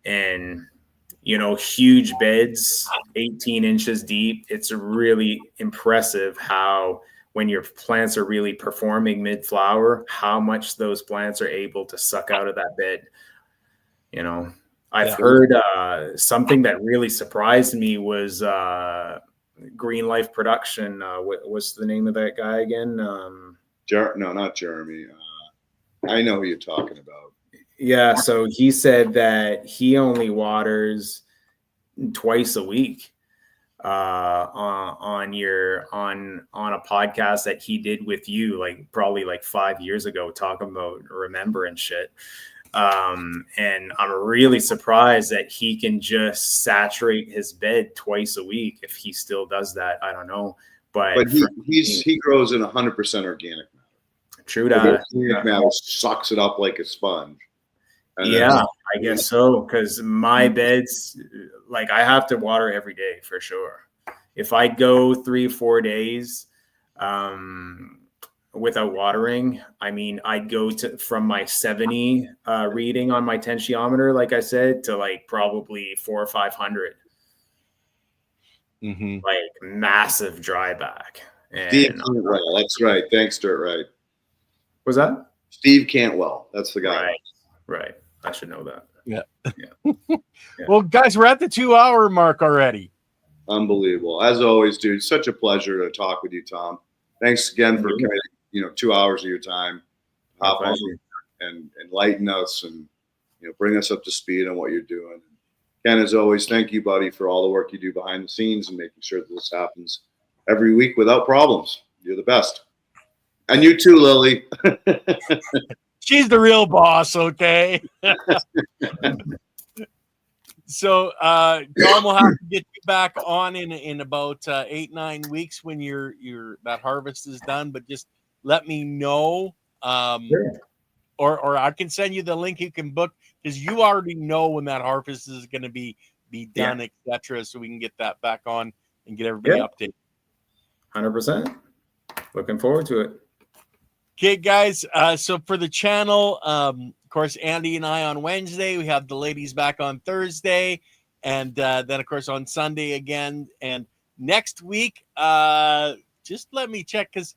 And huge beds, 18 inches deep. It's really impressive how, when your plants are really performing mid-flower, how much those plants are able to suck out of that bed. I've heard something that really surprised me was Green Life Production. What's the name of that guy again? No, not Jeremy. I know who you're talking about. Yeah, so he said that he only waters twice a week on a podcast that he did with you, like probably like 5 years ago, talking about remember and shit. And I'm really surprised that he can just saturate his bed twice a week. If he still does that, I don't know. But he grows in 100% organic matter. True that. Organic matter sucks it up like a sponge. Yeah, I guess so. Because my beds, like I have to water every day for sure. If I go 3-4 days without watering, I mean, I'd go from my 70 reading on my tensiometer, like I said, to like probably 400 or 500. Mm-hmm. Like massive dry back. Steve Cantwell, that's right. Thanks, Dirt Right. Was that Steve Cantwell? That's the guy. Right. I should know that. Yeah. Well, guys, we're at the 2-hour mark already. Unbelievable. As always, dude, such a pleasure to talk with you, Tom. Thanks again for committing, 2 hours of your time, hop on and enlighten us and, bring us up to speed on what you're doing. Ken, as always, thank you, buddy, for all the work you do behind the scenes and making sure that this happens every week without problems. You're the best. And you too, Lily. She's the real boss, okay? So Tom will have to get you back on in about 8-9 weeks when that harvest is done. But just let me know, or I can send you the link. You can book, because you already know when that harvest is going to be done, etc. So we can get that back on and get everybody updated. 100%. Looking forward to it. Okay, guys. So for the channel, of course, Andy and I on Wednesday. We have the ladies back on Thursday, and then of course on Sunday again. And next week, just let me check, because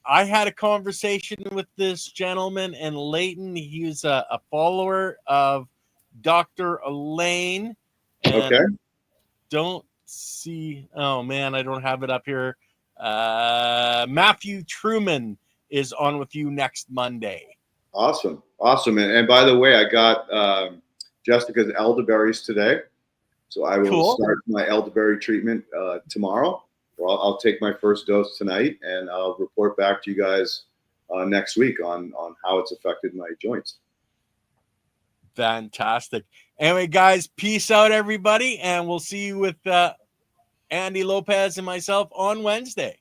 I had a conversation with this gentleman, and Leighton, he's a follower of Dr. Elaine. And Okay. don't see, oh man, I don't have it up here. Matthew Truman is on with you next Monday. Awesome. And by the way, I got Jessica's elderberries today. So I will start my elderberry treatment tomorrow. Well, I'll take my first dose tonight, and I'll report back to you guys next week on how it's affected my joints. Fantastic. Anyway, guys, peace out, everybody, and we'll see you with Andy Lopez and myself on Wednesday.